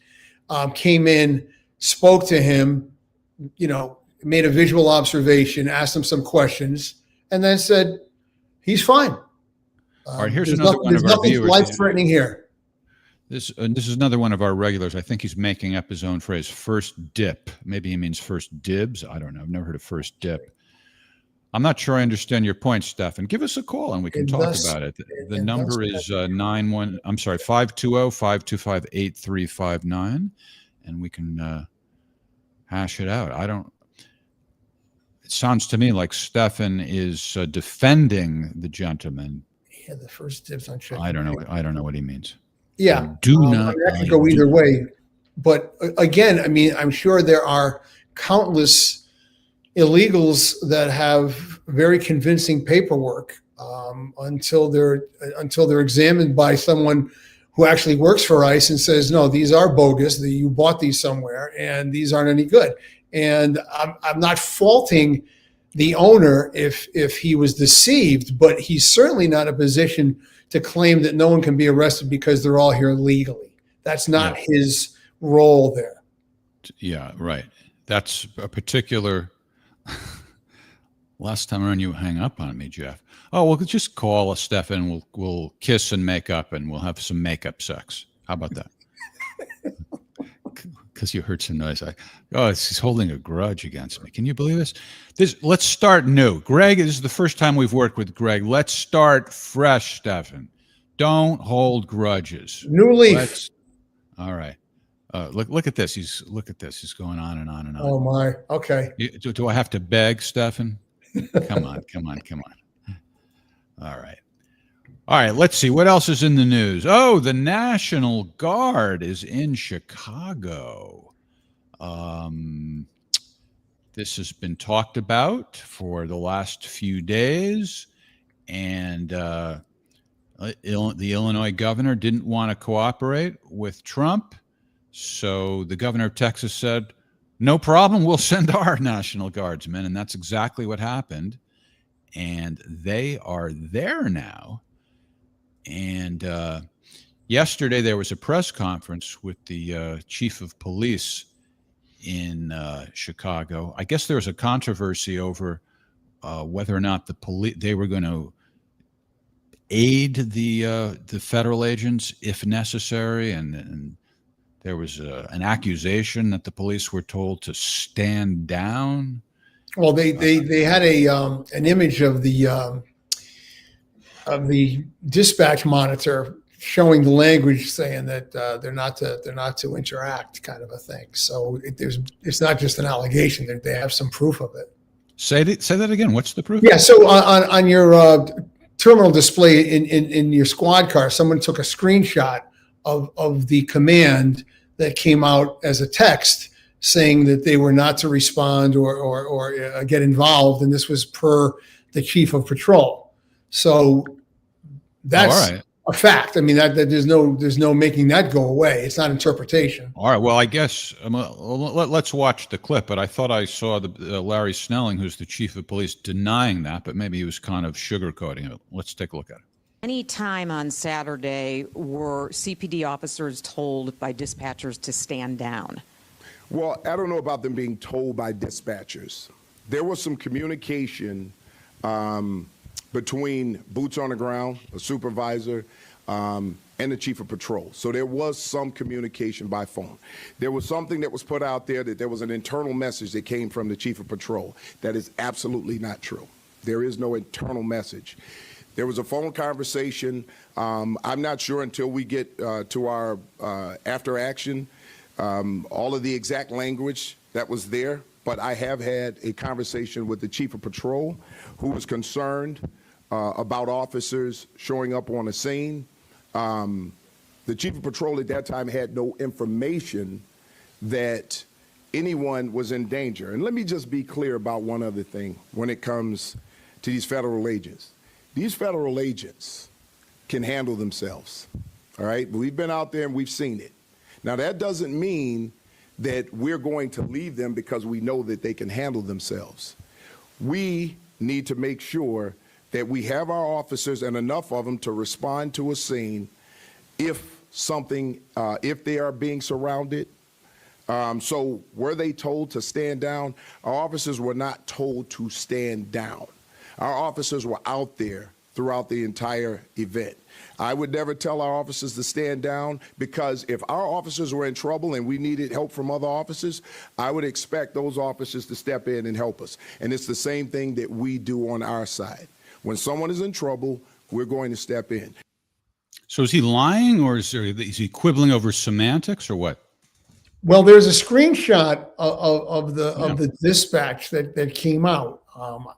came in, spoke to him, made a visual observation, asked him some questions, and then said, he's fine. All right, here's another one of our viewers. Life-threatening here. This is another one of our regulars. I think he's making up his own phrase, first dip. Maybe he means first dibs. I don't know. I've never heard of first dip. I'm not sure I understand your point, Stefan. Give us a call and we can talk about it. The number is 520-525-8359, and we can hash it out. It sounds to me like Stefan is defending the gentleman. Yeah, the first dibs on check. I don't know what he means. Yeah, That could go either way. But again, I mean, I'm sure there are countless illegals that have very convincing paperwork until they're examined by someone who actually works for ICE and says, no, these are bogus. You bought these somewhere, and these aren't any good. And I'm not faulting the owner if he was deceived, but he's certainly not in a position to claim that no one can be arrested because they're all here legally. That's not his role there. Yeah, right. That's a particular. Last time around, you hang up on me, Jeff. Oh, well, just call us, Stefan. We'll kiss and make up, and we'll have some makeup sex. How about that? Because you heard some noise. He's holding a grudge against me. Can you believe this? Let's start new. Greg, this is the first time we've worked with Greg. Let's start fresh, Stefan. Don't hold grudges. New leaf. All right. Look at this. He's going on and on and on. Oh my. Okay. Do I have to beg, Stefan? Come on. All right. Let's see what else is in the news. Oh, the National Guard is in Chicago. This has been talked about for the last few days, and the Illinois governor didn't want to cooperate with Trump. So the governor of Texas said, no problem, we'll send our National Guardsmen. And that's exactly what happened. And they are there now. And, Yesterday, there was a press conference with the chief of police in Chicago. I guess there was a controversy over whether or not they were going to aid the federal agents if necessary, and there was an accusation that the police were told to stand down. Well, they had an image of the dispatch monitor showing the language saying that they're not to interact, kind of a thing. So it's not just an allegation; they have some proof of it. Say that again. What's the proof? Yeah. So on your terminal display in your squad car, someone took a screenshot of the command that came out as a text saying that they were not to respond or get involved, and this was per the chief of patrol. So that's a fact. I mean, that there's no making that go away. It's not interpretation. All right. Well, I guess let's watch the clip. But I thought I saw Larry Snelling, who's the chief of police, denying that, but maybe he was kind of sugarcoating it. Let's take a look at it. Any time on Saturday were CPD officers told by dispatchers to stand down? Well, I don't know about them being told by dispatchers. There was some communication between boots on the ground, a supervisor, and the chief of patrol. So there was some communication by phone. There was something that was put out there that there was an internal message that came from the chief of patrol. That is absolutely not true. There is no internal message. There was a phone conversation. I'm not sure until we get to our after action, all of the exact language that was there, but I have had a conversation with the chief of patrol who was concerned about officers showing up on a scene. The chief of patrol at that time had no information that anyone was in danger. And let me just be clear about one other thing when it comes to these federal agents. These federal agents can handle themselves, all right? We've been out there and we've seen it. Now, that doesn't mean that we're going to leave them because we know that they can handle themselves. We need to make sure that we have our officers and enough of them to respond to a scene if they are being surrounded. So were they told to stand down? Our officers were not told to stand down. Our officers were out there throughout the entire event. I would never tell our officers to stand down, because if our officers were in trouble and we needed help from other officers, I would expect those officers to step in and help us. And it's the same thing that we do on our side. When someone is in trouble, we're going to step in. So is he lying, or is he quibbling over semantics, or what? Well, there's a screenshot of the dispatch that came out.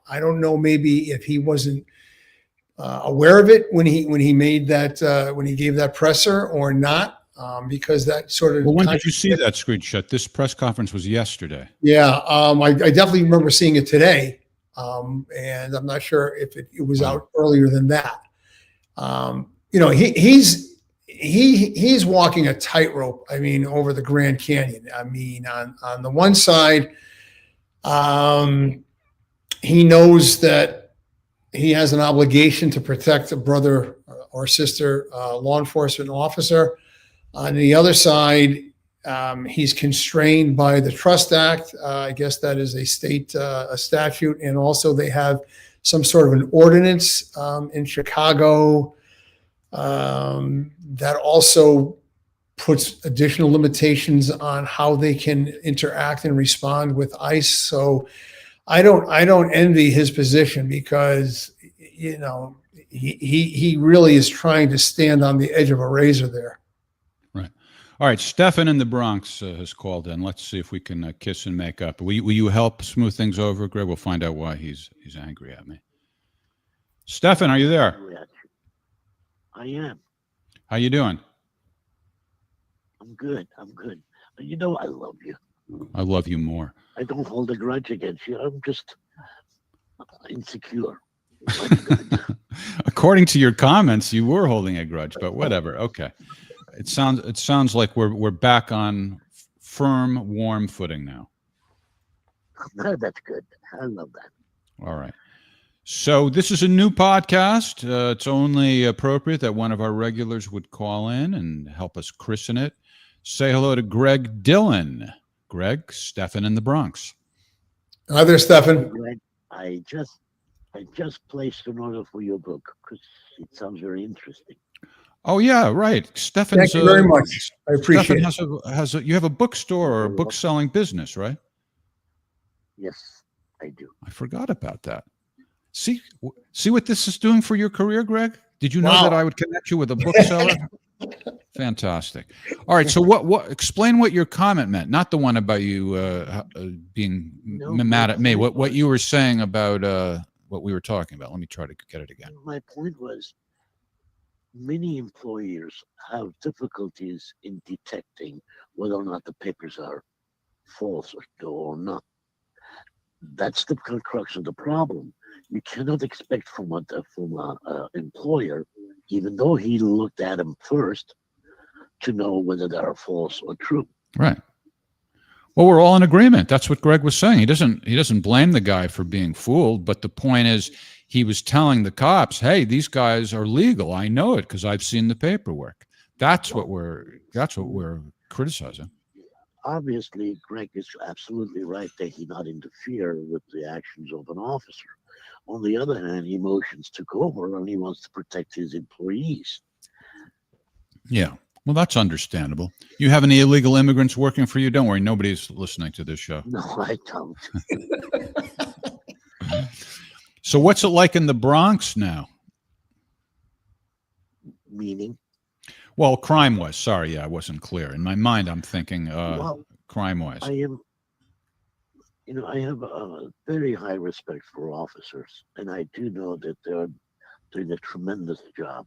I don't know, maybe if he wasn't aware of it when he made that when he gave that presser or not, because that sort of. Well, when did you see that screenshot? This press conference was yesterday. Yeah, I definitely remember seeing it today, and I'm not sure if it was out earlier than that. You know, he's walking a tightrope. I mean, over the Grand Canyon. I mean, on the one side, he knows that he has an obligation to protect a brother or sister law enforcement officer. On the other side, he's constrained by the Trust Act. I guess that is a state a statute, and also they have some sort of an ordinance in Chicago that also puts additional limitations on how they can interact and respond with ICE. So I don't envy his position, because, you know, he really is trying to stand on the edge of a razor there. Right. All right. Stefan in the Bronx has called in. Let's see if we can kiss and make up. Will you help smooth things over, Greg? We'll find out why he's angry at me. Stefan, are you there? I am. How you doing? I'm good. You know, I love you. I love you more. I don't hold a grudge against you. I'm just insecure. According to your comments, you were holding a grudge, but whatever. Okay. It sounds like we're back on firm, warm footing now. That's good. I love that. All right. So this is a new podcast. It's only appropriate that one of our regulars would call in and help us christen it. Say hello to Greg Dillon. Greg, Stefan in the Bronx. Hi there, Stefan. Greg, I just placed an order for your book because it sounds very interesting. Oh yeah, right. Stefan's. Thank you very much. I appreciate Stefan it. you have a bookstore or a book selling business, right? Yes, I do. I forgot about that. See what this is doing for your career, Greg? Did you know that I would connect you with a bookseller? Fantastic. All right. So what explain what your comment meant, not the one about you being mad at me. What you were saying about what we were talking about. Let me try to get it again. My point was many employers have difficulties in detecting whether or not the papers are false or not. That's the crux of the problem. You cannot expect from an employer, even though he looked at them first, to know whether they are false or true. Right. Well, we're all in agreement. That's what Greg was saying. He doesn't blame the guy for being fooled, but the point is he was telling the cops, "Hey, these guys are legal. I know it because I've seen the paperwork." That's what we're criticizing. Obviously, Greg is absolutely right that he not interfere with the actions of an officer. On the other hand, emotions took over and he wants to protect his employees. Yeah. Well, that's understandable. You have any illegal immigrants working for you? Don't worry. Nobody's listening to this show. No, I don't. So what's it like in the Bronx now? Meaning? Well, crime-wise. Sorry, yeah, I wasn't clear. In my mind, I'm thinking crime-wise. I have a very high respect for officers, and I do know that they're doing a tremendous job,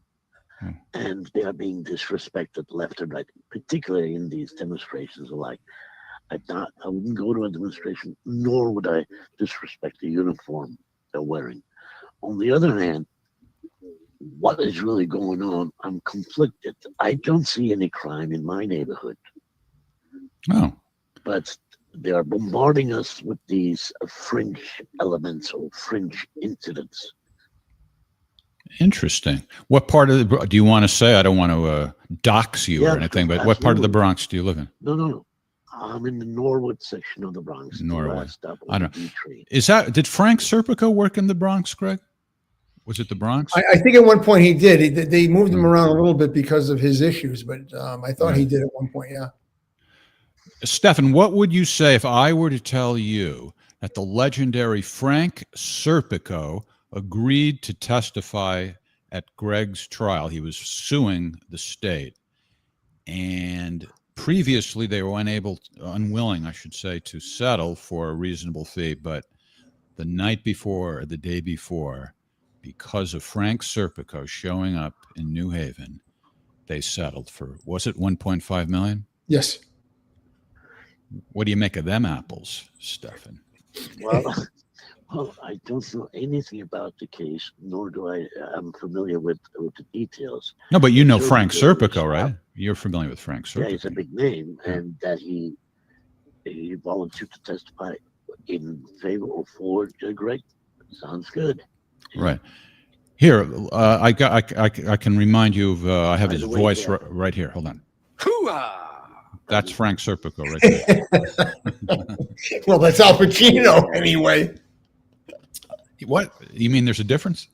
and they are being disrespected left and right, particularly in these demonstrations alike. I wouldn't go to a demonstration, nor would I disrespect the uniform they're wearing. On the other hand, what is really going on? I'm conflicted. I don't see any crime in my neighborhood. Oh. But they are bombarding us with these fringe elements or fringe incidents. Interesting. What part of do you want to say? I don't want to dox you or anything, but what part of the Bronx do you live in? No. I'm in the Norwood section of the Bronx. Norwood. I don't know. Did Frank Serpico work in the Bronx, Greg? Was it the Bronx? I think at one point he did. They moved him around a little bit because of his issues, but I thought he did at one point, yeah. Stefan, what would you say if I were to tell you that the legendary Frank Serpico agreed to testify at Greg's trial? He was suing the state, and previously they were unwilling, I should say, to settle for a reasonable fee, but the night before, or the day before, because of Frank Serpico showing up in New Haven, they settled for, was it $1.5 million? Yes. What do you make of them apples, Stefan? Well, I don't know anything about the case, nor do I'm familiar with the details. No, but you know Frank Serpico, right? You're familiar with Frank Serpico. Yeah, he's a big name, and that he volunteered to testify in favor or for Greg. Sounds good. Right. Here, I can remind you of, I have his voice right here. Hold on. Hoo-ah! That's Frank Serpico right there. Well, that's Al Pacino anyway. What? You mean there's a difference?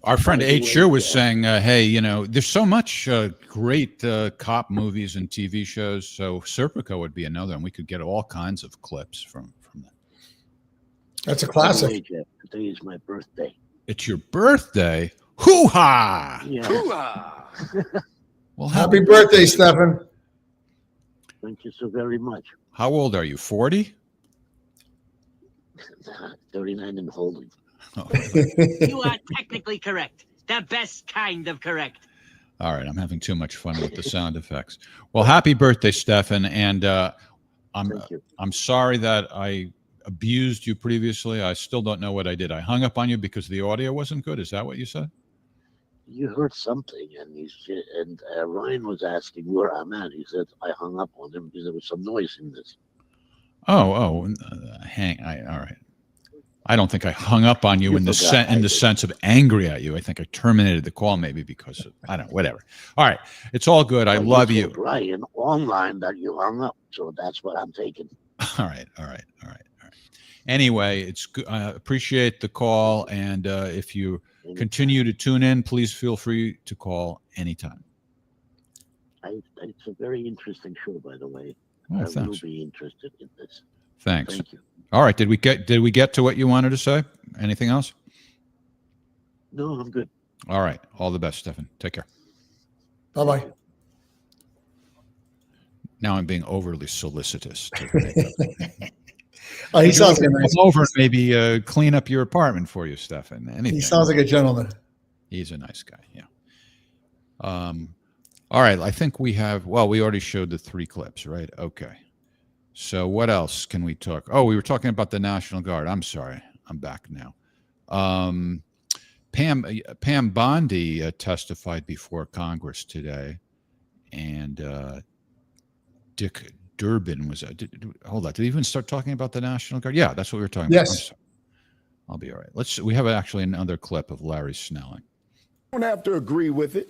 Our friend H. was saying, hey, there's so much great cop movies and TV shows, so Serpico would be another, and we could get all kinds of clips from that. That's a classic. Today is my birthday. It's your birthday? Hoo-ha! Yeah. Hoo-ha! Well, happy birthday, Stefan. Thank you so very much. How old are you? 40? 39 and holding. Oh. You are technically correct. The best kind of correct. All right, I'm having too much fun with the sound effects. Well, happy birthday, Stefan, and I'm sorry that I abused you previously. I still don't know what I did. I hung up on you because the audio wasn't good. Is that what you said? You heard something, and Ryan was asking where I'm at. He said I hung up on him because there was some noise in this. Oh, all right. I don't think I hung up on you in the sense of angry at you. I think I terminated the call maybe because of, I don't know, whatever. All right. It's all good. I love you. Ryan online that you hung up. So that's what I'm taking. All right. Anyway, it's good. I appreciate the call. And if you continue to tune in, please feel free to call anytime. It's a very interesting show, by the way. Oh, I thanks. will be interested in this. Thanks. Thank you. All right. Did we get to what you wanted to say? Anything else? No, I'm good. All right. All the best, Stefan. Take care. Bye-bye. Now I'm being overly solicitous. Oh, he sounds like a nice. Come over and maybe clean up your apartment for you, Stefan. Anything. He sounds like a gentleman. He's a nice guy. Yeah. All right. I think we have. Well, we already showed the 3 clips, right? Okay. So what else can we talk? Oh, we were talking about the National Guard. I'm sorry. I'm back now. Pam Bondi testified before Congress today, and Dick Durbin was. Hold on. Did he even start talking about the National Guard? Yeah, that's what we were talking about. Yes. I'll be all right. We have actually another clip of Larry Snelling. You don't have to agree with it.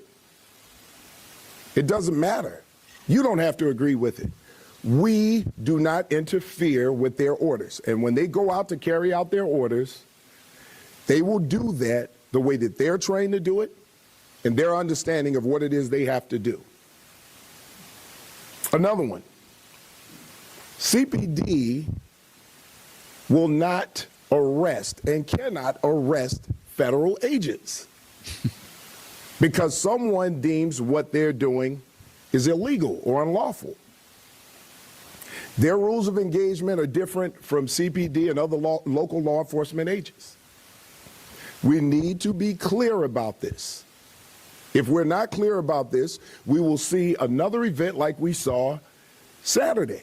It doesn't matter. You don't have to agree with it. We do not interfere with their orders. And when they go out to carry out their orders, they will do that the way that they're trained to do it and their understanding of what it is they have to do. Another one. CPD will not arrest and cannot arrest federal agents because someone deems what they're doing is illegal or unlawful. Their rules of engagement are different from CPD and other local law enforcement agents. We need to be clear about this. If we're not clear about this, we will see another event like we saw Saturday.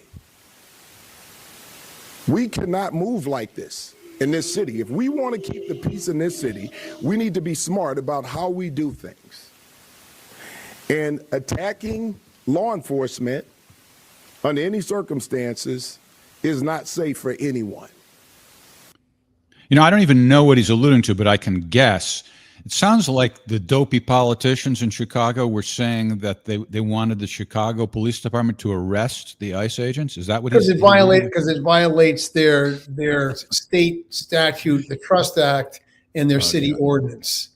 We cannot move like this in this city. If we want to keep the peace in this city, we need to be smart about how we do things. And attacking law enforcement under any circumstances is not safe for anyone. You know, I don't even know what he's alluding to, but I can guess. It sounds like the dopey politicians in Chicago were saying that they wanted the Chicago Police Department to arrest the ICE agents. Is that what? Because it violates their state statute, the Trust Act, and their city ordinance.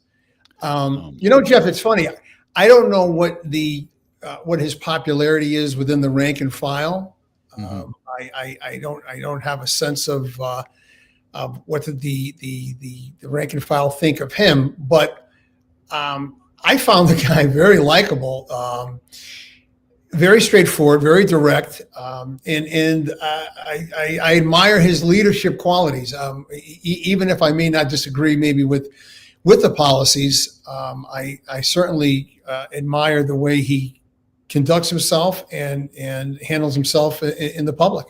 You know, Jeff, it's funny. I don't know what his popularity is within the rank and file. I don't have a sense of what the rank and file think of him, but I found the guy very likable, very straightforward, very direct, and I admire his leadership qualities. Even if I may not disagree maybe with the policies, I certainly admire the way he conducts himself and handles himself in the public.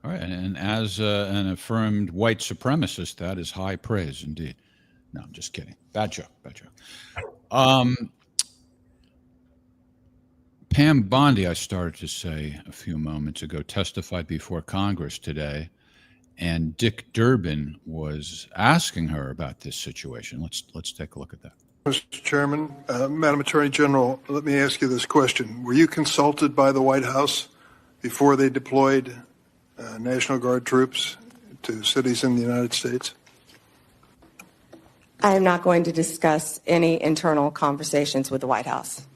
All right, and as an affirmed white supremacist, that is high praise indeed. No, I'm just kidding. Bad joke. Pam Bondi, I started to say a few moments ago, testified before Congress today, and Dick Durbin was asking her about this situation. Let's take a look at that. Mr. Chairman, Madam Attorney General, let me ask you this question. Were you consulted by the White House before they deployed National Guard troops to cities in the United States? I am not going to discuss any internal conversations with the White House.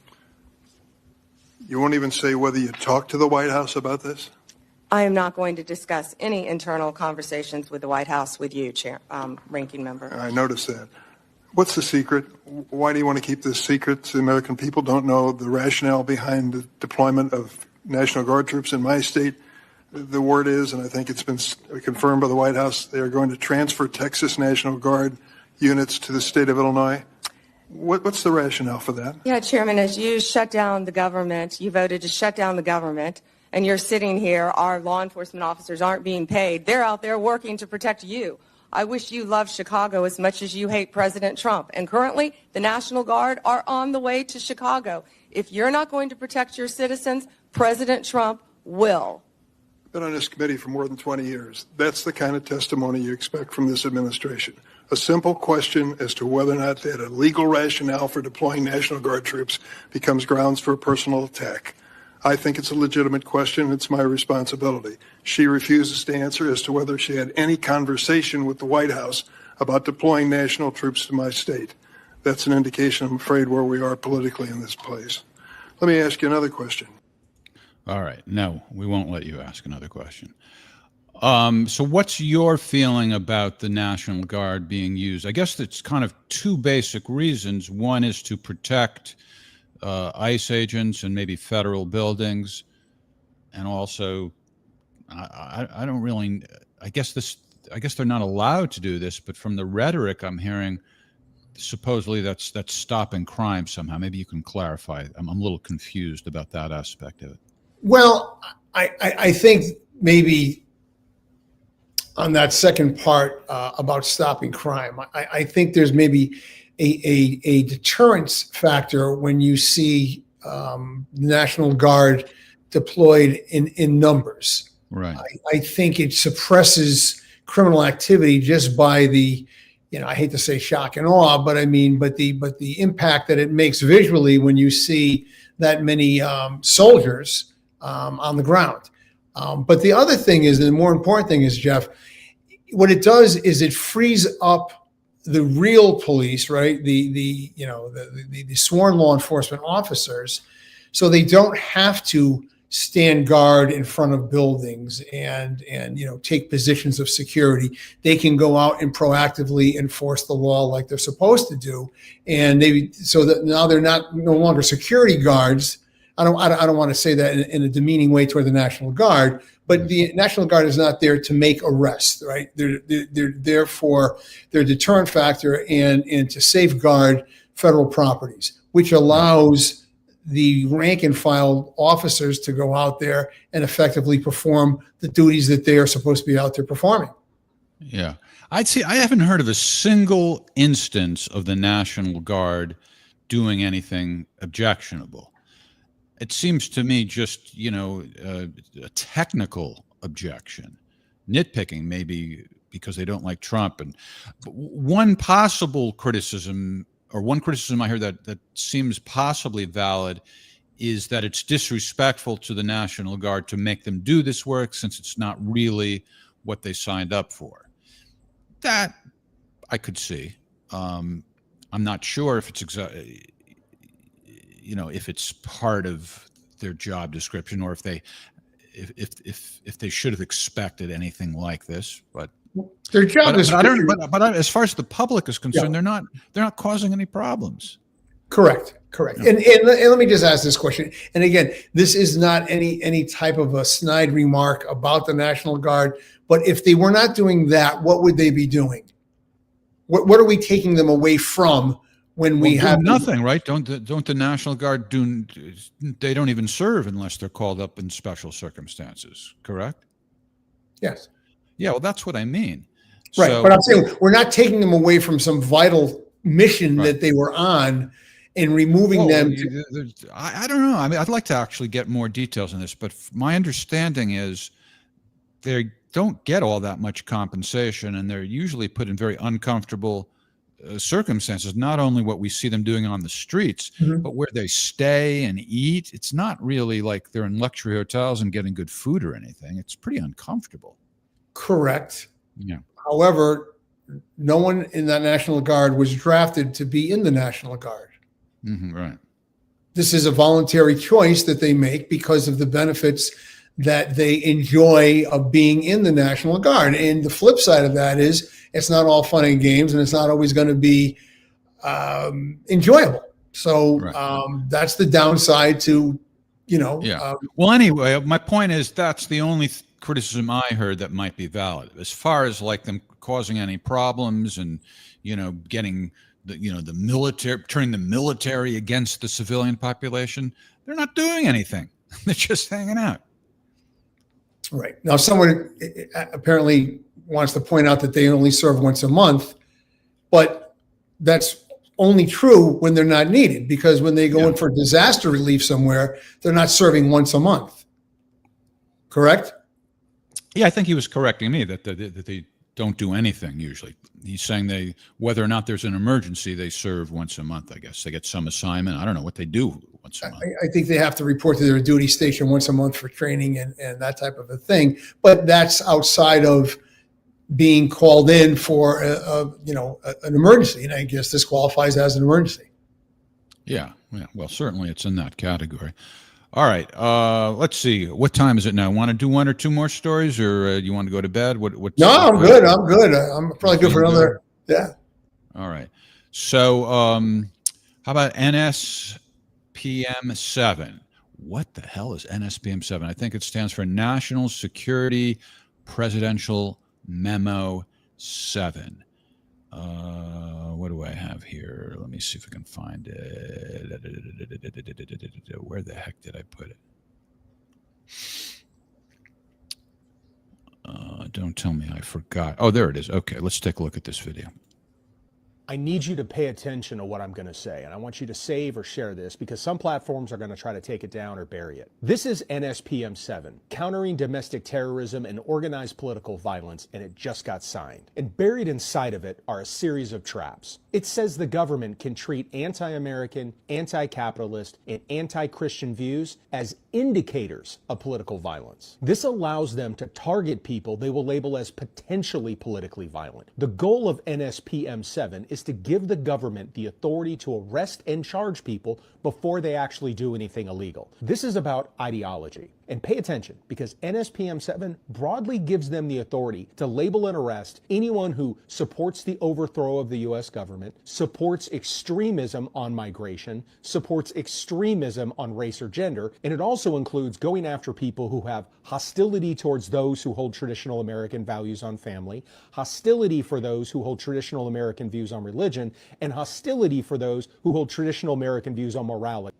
You won't even say whether you talked to the White House about this? I am not going to discuss any internal conversations with the White House with you, Ranking Member. I noticed that. What's the secret? Why do you want to keep this secret? The American people don't know the rationale behind the deployment of National Guard troops in my state. The word is, and I think it's been confirmed by the White House, they are going to transfer Texas National Guard units to the state of Illinois. What's the rationale for that? Yeah, Chairman, as you shut down the government, you voted to shut down the government, and you're sitting here, our law enforcement officers aren't being paid. They're out there working to protect you. I wish you loved Chicago as much as you hate President Trump. And currently, the National Guard are on the way to Chicago. If you're not going to protect your citizens, President Trump will. Been on this committee for more than 20 years. That's the kind of testimony you expect from this administration. A simple question as to whether or not they had a legal rationale for deploying National Guard troops becomes grounds for a personal attack. I think it's a legitimate question. It's my responsibility. She refuses to answer as to whether she had any conversation with the White House about deploying national troops to my state. That's an indication, I'm afraid, where we are politically in this place. Let me ask you another question. All right. No, we won't let you ask another question. So what's your feeling about the National Guard being used? I guess it's kind of two basic reasons. One is to protect ICE agents and maybe federal buildings. And also, I don't really, I guess they're not allowed to do this, but from the rhetoric I'm hearing, supposedly that's stopping crime somehow. Maybe you can clarify. I'm a little confused about that aspect of it. Well, I think maybe on that second part about stopping crime, I think there's maybe a deterrence factor when you see the National Guard deployed in numbers. Right. I think it suppresses criminal activity just by the, I hate to say shock and awe, but the impact that it makes visually when you see that many soldiers on the ground. But the other thing is, the more important thing is, Jeff, what it does is it frees up the real police, right? The sworn law enforcement officers, so they don't have to stand guard in front of buildings and take positions of security. They can go out and proactively enforce the law like they're supposed to do, and so that now they're no longer security guards. I don't want to say that in a demeaning way toward the National Guard, but the National Guard is not there to make arrests, right? They're there for their deterrent factor and to safeguard federal properties, which allows the rank and file officers to go out there and effectively perform the duties that they are supposed to be out there performing. Yeah. I haven't heard of a single instance of the National Guard doing anything objectionable. It seems to me just, a technical objection, nitpicking maybe because they don't like Trump. And one criticism I heard that seems possibly valid is that it's disrespectful to the National Guard to make them do this work since it's not really what they signed up for. That I could see. I'm not sure if it's if it's part of their job description or if they should have expected anything like this, but their job description. But as far as the public is concerned, they're not causing any problems. Correct. Yeah. And let me just ask this question. And again, this is not any type of a snide remark about the National Guard, but if they were not doing that, what would they be doing? What are we taking them away from? When we have nothing, right? Don't the National Guard do? They don't even serve unless they're called up in special circumstances. Correct? Yes. Yeah. Well, that's what I mean. Right. So, but I'm saying we're not taking them away from some vital mission that they were on, and removing them. I don't know. I mean, I'd like to actually get more details on this, but my understanding is they don't get all that much compensation, and they're usually put in very uncomfortable circumstances, not only what we see them doing on the streets, but where they stay and eat. It's not really like they're in luxury hotels and getting good food or anything. It's pretty uncomfortable. Correct. Yeah. However, no one in that National Guard was drafted to be in the National Guard. Right. This is a voluntary choice that they make because of the benefits that they enjoy of being in the National Guard. And the flip side of that is it's not all fun and games, and it's not always going to be enjoyable. So that's the downside to, well, anyway, my point is that's the only criticism I heard that might be valid. As far as like them causing any problems and, getting the military, turning the military against the civilian population, they're not doing anything. They're just hanging out. Right. Now, someone apparently wants to point out that they only serve once a month, but that's only true when they're not needed, because when they go in for disaster relief somewhere, they're not serving once a month. Correct? Yeah, I think he was correcting me that they don't do anything usually. He's saying whether or not there's an emergency, they serve once a month, I guess. They get some assignment. I don't know what they do once a month. I think they have to report to their duty station once a month for training and that type of a thing. But that's outside of being called in for an emergency. And I guess this qualifies as an emergency. Yeah. Well, certainly it's in that category. All right. Let's see. What time is it now? Want to do one or two more stories, or you want to go to bed? No, I'm good. I'm good. I'm probably good for another. Yeah. All right. So, how about NSPM 7? What the hell is NSPM 7? I think it stands for National Security Presidential Memo 7. What do I have here? Let me see if I can find it. Where the heck did I put it? Don't tell me I forgot. Oh, there it is. Okay, let's take a look at this video. I need you to pay attention to what I'm going to say, and I want you to save or share this because some platforms are going to try to take it down or bury it. This is NSPM 7, Countering Domestic Terrorism and Organized Political Violence, and it just got signed. And buried inside of it are a series of traps. It says the government can treat anti-American, anti-capitalist, and anti-Christian views as indicators of political violence. This allows them to target people they will label as potentially politically violent. The goal of NSPM 7 is to give the government the authority to arrest and charge people before they actually do anything illegal. This is about ideology. And pay attention, because NSPM 7 broadly gives them the authority to label and arrest anyone who supports the overthrow of the U.S. government, supports extremism on migration, supports extremism on race or gender, and it also includes going after people who have hostility towards those who hold traditional American values on family, hostility for those who hold traditional American views on religion, and hostility for those who hold traditional American views on morality.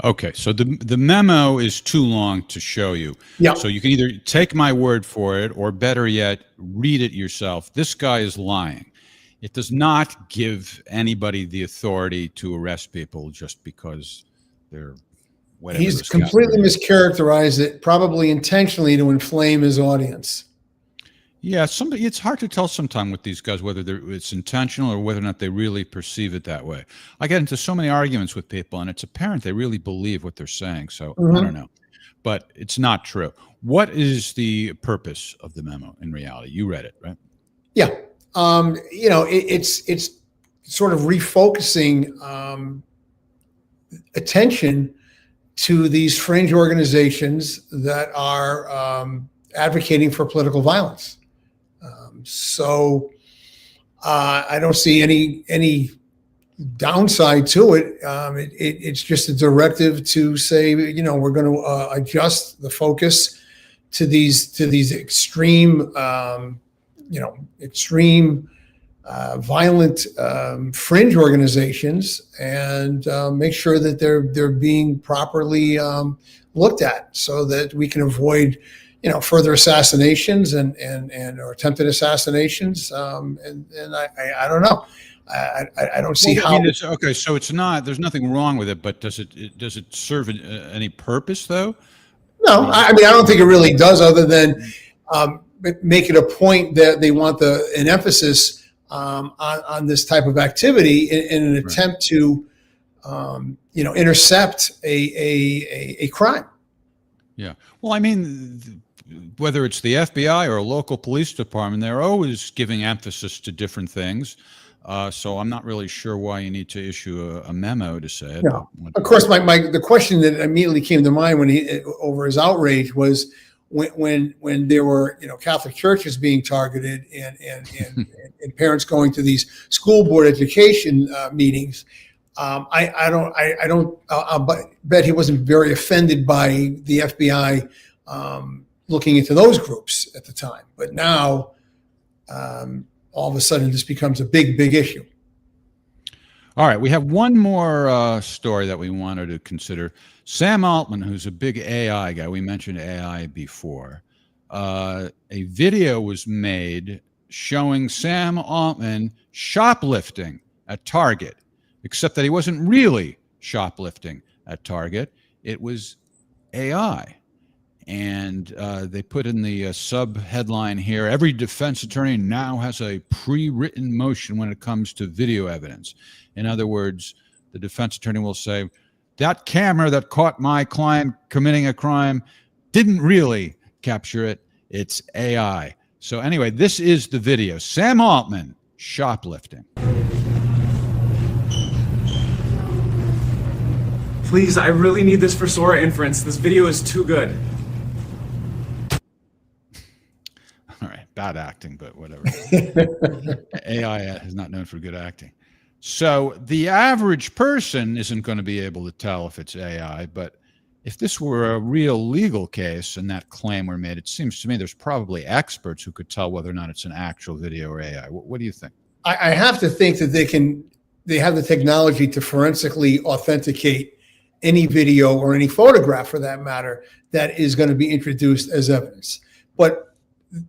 Okay, so the memo is too long to show you. Yeah. So you can either take my word for it, or better yet, read it yourself. This guy is lying. It does not give anybody the authority to arrest people just because they're whatever. He's completely mischaracterized it, probably intentionally to inflame his audience. Yeah, it's hard to tell sometimes with these guys whether it's intentional or whether or not they really perceive it that way. I get into so many arguments with people, and it's apparent they really believe what they're saying. So I don't know, but it's not true. What is the purpose of the memo in reality? You read it, right? Yeah, it's sort of refocusing attention to these fringe organizations that are advocating for political violence. So I don't see any downside to it. It's just a directive to say, we're going to adjust the focus to these extreme, violent fringe organizations, and make sure that they're being properly looked at, so that we can avoid further assassinations and or attempted assassinations. And I don't know. I don't see how. Okay, so it's not. There's nothing wrong with it, but does it serve any purpose though? No, I don't think it really does, other than make it a point that they want an emphasis on this type of activity in an attempt to intercept a crime. Yeah. Well, whether it's the FBI or a local police department, they're always giving emphasis to different things. So I'm not really sure why you need to issue a memo to say it. No. Of course, the question that immediately came to mind when over his outrage was when there were Catholic churches being targeted and parents going to these school board education meetings. I'll bet he wasn't very offended by the FBI looking into those groups at the time, but now all of a sudden this becomes a big issue. All right, we have one more story that we wanted to consider. Sam Altman, who's a big AI guy, we mentioned AI before, a video was made showing Sam Altman shoplifting at Target, except that he wasn't really shoplifting at Target. It was AI. And they put in the sub headline here: every defense attorney now has a pre-written motion when it comes to video evidence. In other words, the defense attorney will say, that camera that caught my client committing a crime didn't really capture it. It's AI. So anyway, this is the video. Sam Altman, shoplifting. Please, I really need this for Sora inference. This video is too good. All right, bad acting, but whatever. AI is not known for good acting. So the average person isn't going to be able to tell if it's AI, but if this were a real legal case and that claim were made, it seems to me there's probably experts who could tell whether or not it's an actual video or AI. What do you think? I have to think that they have the technology to forensically authenticate any video or any photograph, for that matter, that is going to be introduced as evidence. But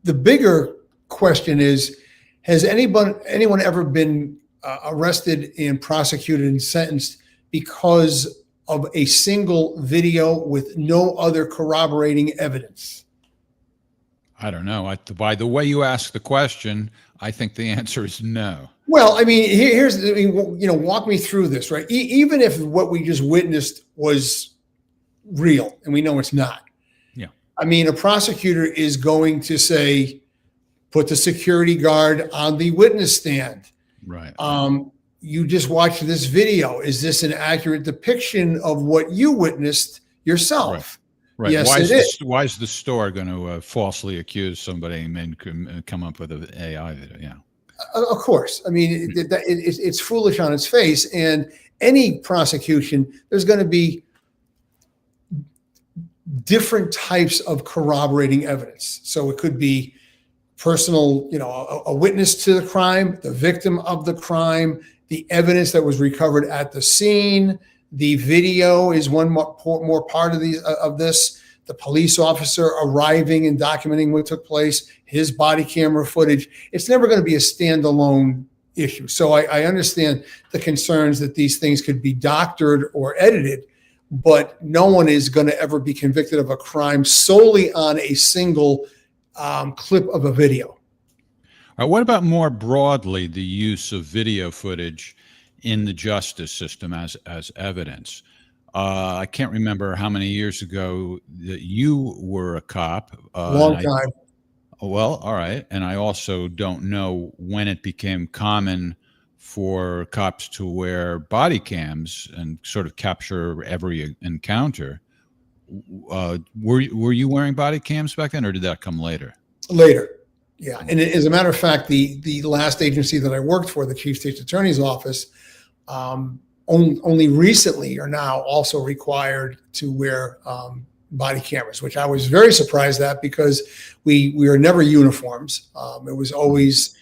the bigger question is, has anyone ever been arrested and prosecuted and sentenced because of a single video with no other corroborating evidence? I don't know. By the way you ask the question, I think the answer is no. Well, I mean, walk me through this, right? Even if what we just witnessed was real, and we know it's not. Yeah. I mean, a prosecutor is going to say, put the security guard on the witness stand. Right. You just watched this video. Is this an accurate depiction of what you witnessed yourself? Right. Yes, Why is the store going to falsely accuse somebody and come up with an AI video? Yeah. Of course. I mean, it's foolish on its face. And any prosecution, there's going to be different types of corroborating evidence. So it could be personal, a witness to the crime, the victim of the crime, the evidence that was recovered at the scene. The video is one more part of this. The police officer arriving and documenting what took place, his body camera footage. It's never going to be a standalone issue. So I understand the concerns that these things could be doctored or edited, but no one is going to ever be convicted of a crime solely on a single clip of a video. What about more broadly the use of video footage in the justice system as evidence? I can't remember how many years ago that you were a cop. Long time. Well, all right. And I also don't know when it became common for cops to wear body cams and sort of capture every encounter. Were you wearing body cams back then, or did that come later? Later. Yeah. And as a matter of fact, the last agency that I worked for, the Chief State's Attorney's Office, only recently are now also required to wear body cameras, which I was very surprised at, because we were never uniforms. It was always,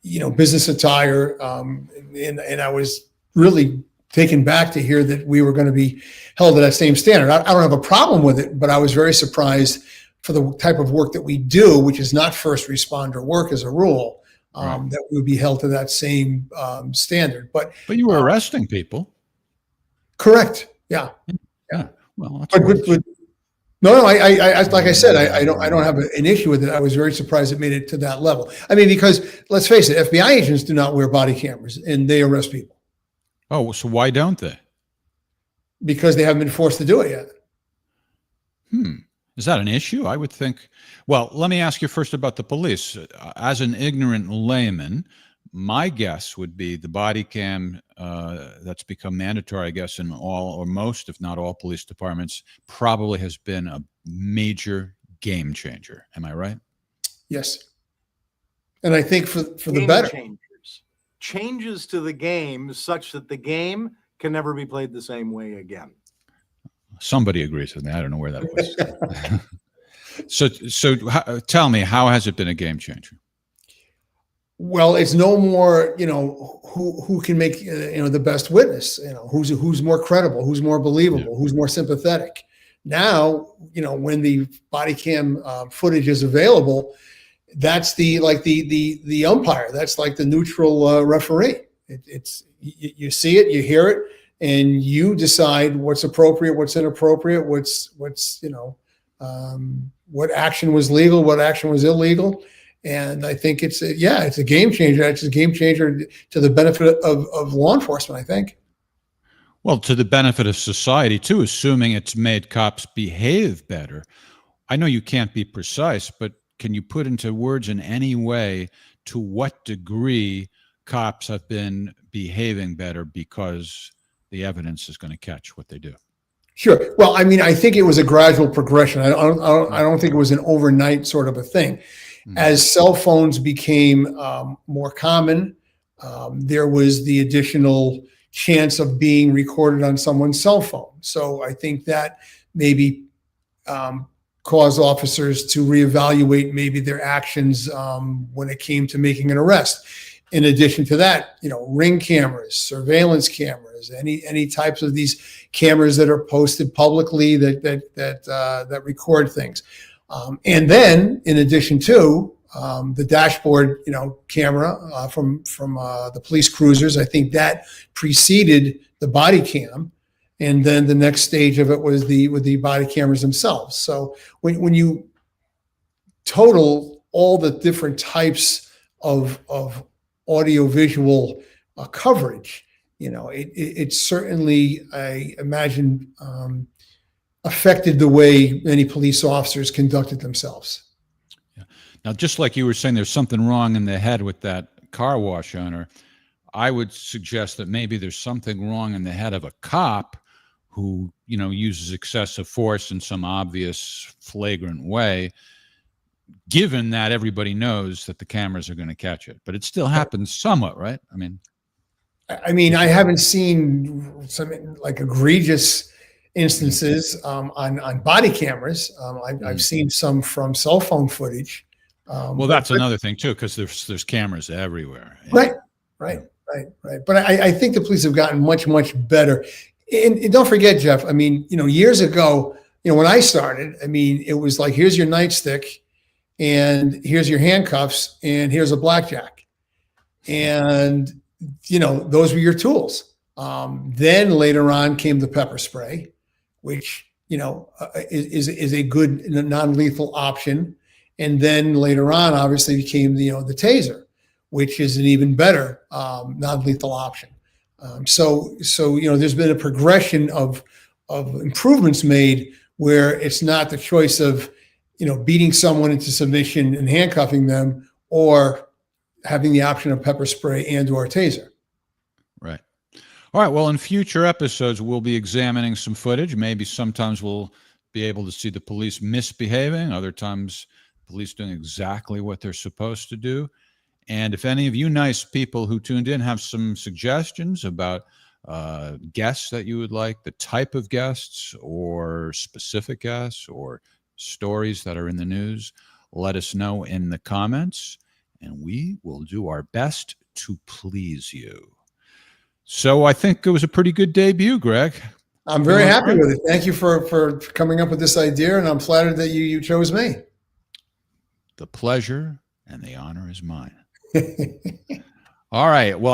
business attire. And I was really taken back to hear that we were going to be held to that same standard. I don't have a problem with it, but I was very surprised for the type of work that we do, which is not first responder work as a rule, that we would be held to that same standard. But you were arresting people. Correct. Yeah. Yeah. Well, no. I like I said, I don't have an issue with it. I was very surprised it made it to that level. I mean, because let's face it, FBI agents do not wear body cameras and they arrest people. Oh, so why don't they? Because they haven't been forced to do it yet. Is that an issue? I would think. Well, let me ask you first about the police. As an ignorant layman, my guess would be the body cam that's become mandatory, I guess, in all or most, if not all, police departments probably has been a major game changer. Am I right? Yes. And I think for the better. Changes to the game such that the game can never be played the same way again. Somebody agrees with me. I don't know where that was. So tell me, how has it been a game changer? Well, it's no more, who can make, the best witness, who's more credible, who's more believable, who's more sympathetic. Now, when the body cam footage is available, that's the umpire. That's like the neutral referee. It's you see it, you hear it, and you decide what's appropriate, what's inappropriate, what's what action was legal, what action was illegal. And I think it's a game changer. It's a game changer to the benefit of law enforcement, I think. Well, to the benefit of society, too, assuming it's made cops behave better. I know you can't be precise, but can you put into words in any way to what degree cops have been behaving better because the evidence is going to catch what they do? Sure. Well, I mean, I think it was a gradual progression. I don't think it was an overnight sort of a thing. As cell phones became more common, there was the additional chance of being recorded on someone's cell phone. So I think that maybe caused officers to reevaluate maybe their actions when it came to making an arrest. In addition to that, ring cameras, surveillance cameras, any types of these cameras that are posted publicly that record things. And then, in addition to the dashboard, camera from the police cruisers, I think that preceded the body cam, and then the next stage of it was the body cameras themselves. So when you total all the different types of audio-visual coverage, it certainly, I imagine, affected the way many police officers conducted themselves. Yeah. Now, just like you were saying, there's something wrong in the head with that car wash owner. I would suggest that maybe there's something wrong in the head of a cop who, uses excessive force in some obvious, flagrant way, given that everybody knows that the cameras are going to catch it. But it still happens somewhat, right? I mean, I haven't seen some like egregious instances on body cameras. I've seen some from cell phone footage. Well, that's another thing too, because there's cameras everywhere. Right. But I think the police have gotten much, much better. And don't forget, Jeff, I mean, years ago, when I started, I mean, it was like, here's your nightstick and here's your handcuffs and here's a blackjack. And, those were your tools. Then later on came the pepper spray, which, is a good non-lethal option. And then later on, obviously became the taser, which is an even better non-lethal option. So there's been a progression of improvements made where it's not the choice of, beating someone into submission and handcuffing them, or having the option of pepper spray and/or taser. Right. All right. Well, in future episodes, we'll be examining some footage. Maybe sometimes we'll be able to see the police misbehaving. Other times, police doing exactly what they're supposed to do. And if any of you nice people who tuned in have some suggestions about guests that you would like, the type of guests or specific guests or stories that are in the news, let us know in the comments, and we will do our best to please you. So I think it was a pretty good debut, Greg. I'm very happy with it. Thank you for coming up with this idea, and I'm flattered that you chose me. The pleasure and the honor is mine. All right. Well,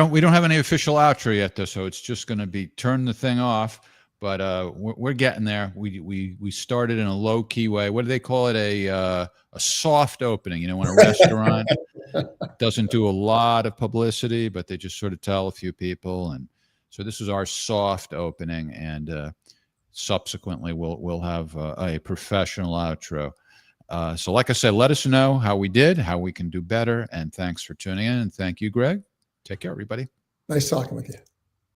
we don't have any official outro yet, though, so it's just going to be turn the thing off. But we're getting there. We started in a low key way. What do they call it? A soft opening. When a restaurant doesn't do a lot of publicity, but they just sort of tell a few people. And so this is our soft opening, and subsequently we'll have a professional outro. So like I said, let us know how we did, how we can do better. And thanks for tuning in. And thank you, Greg. Take care, everybody. Nice talking with you.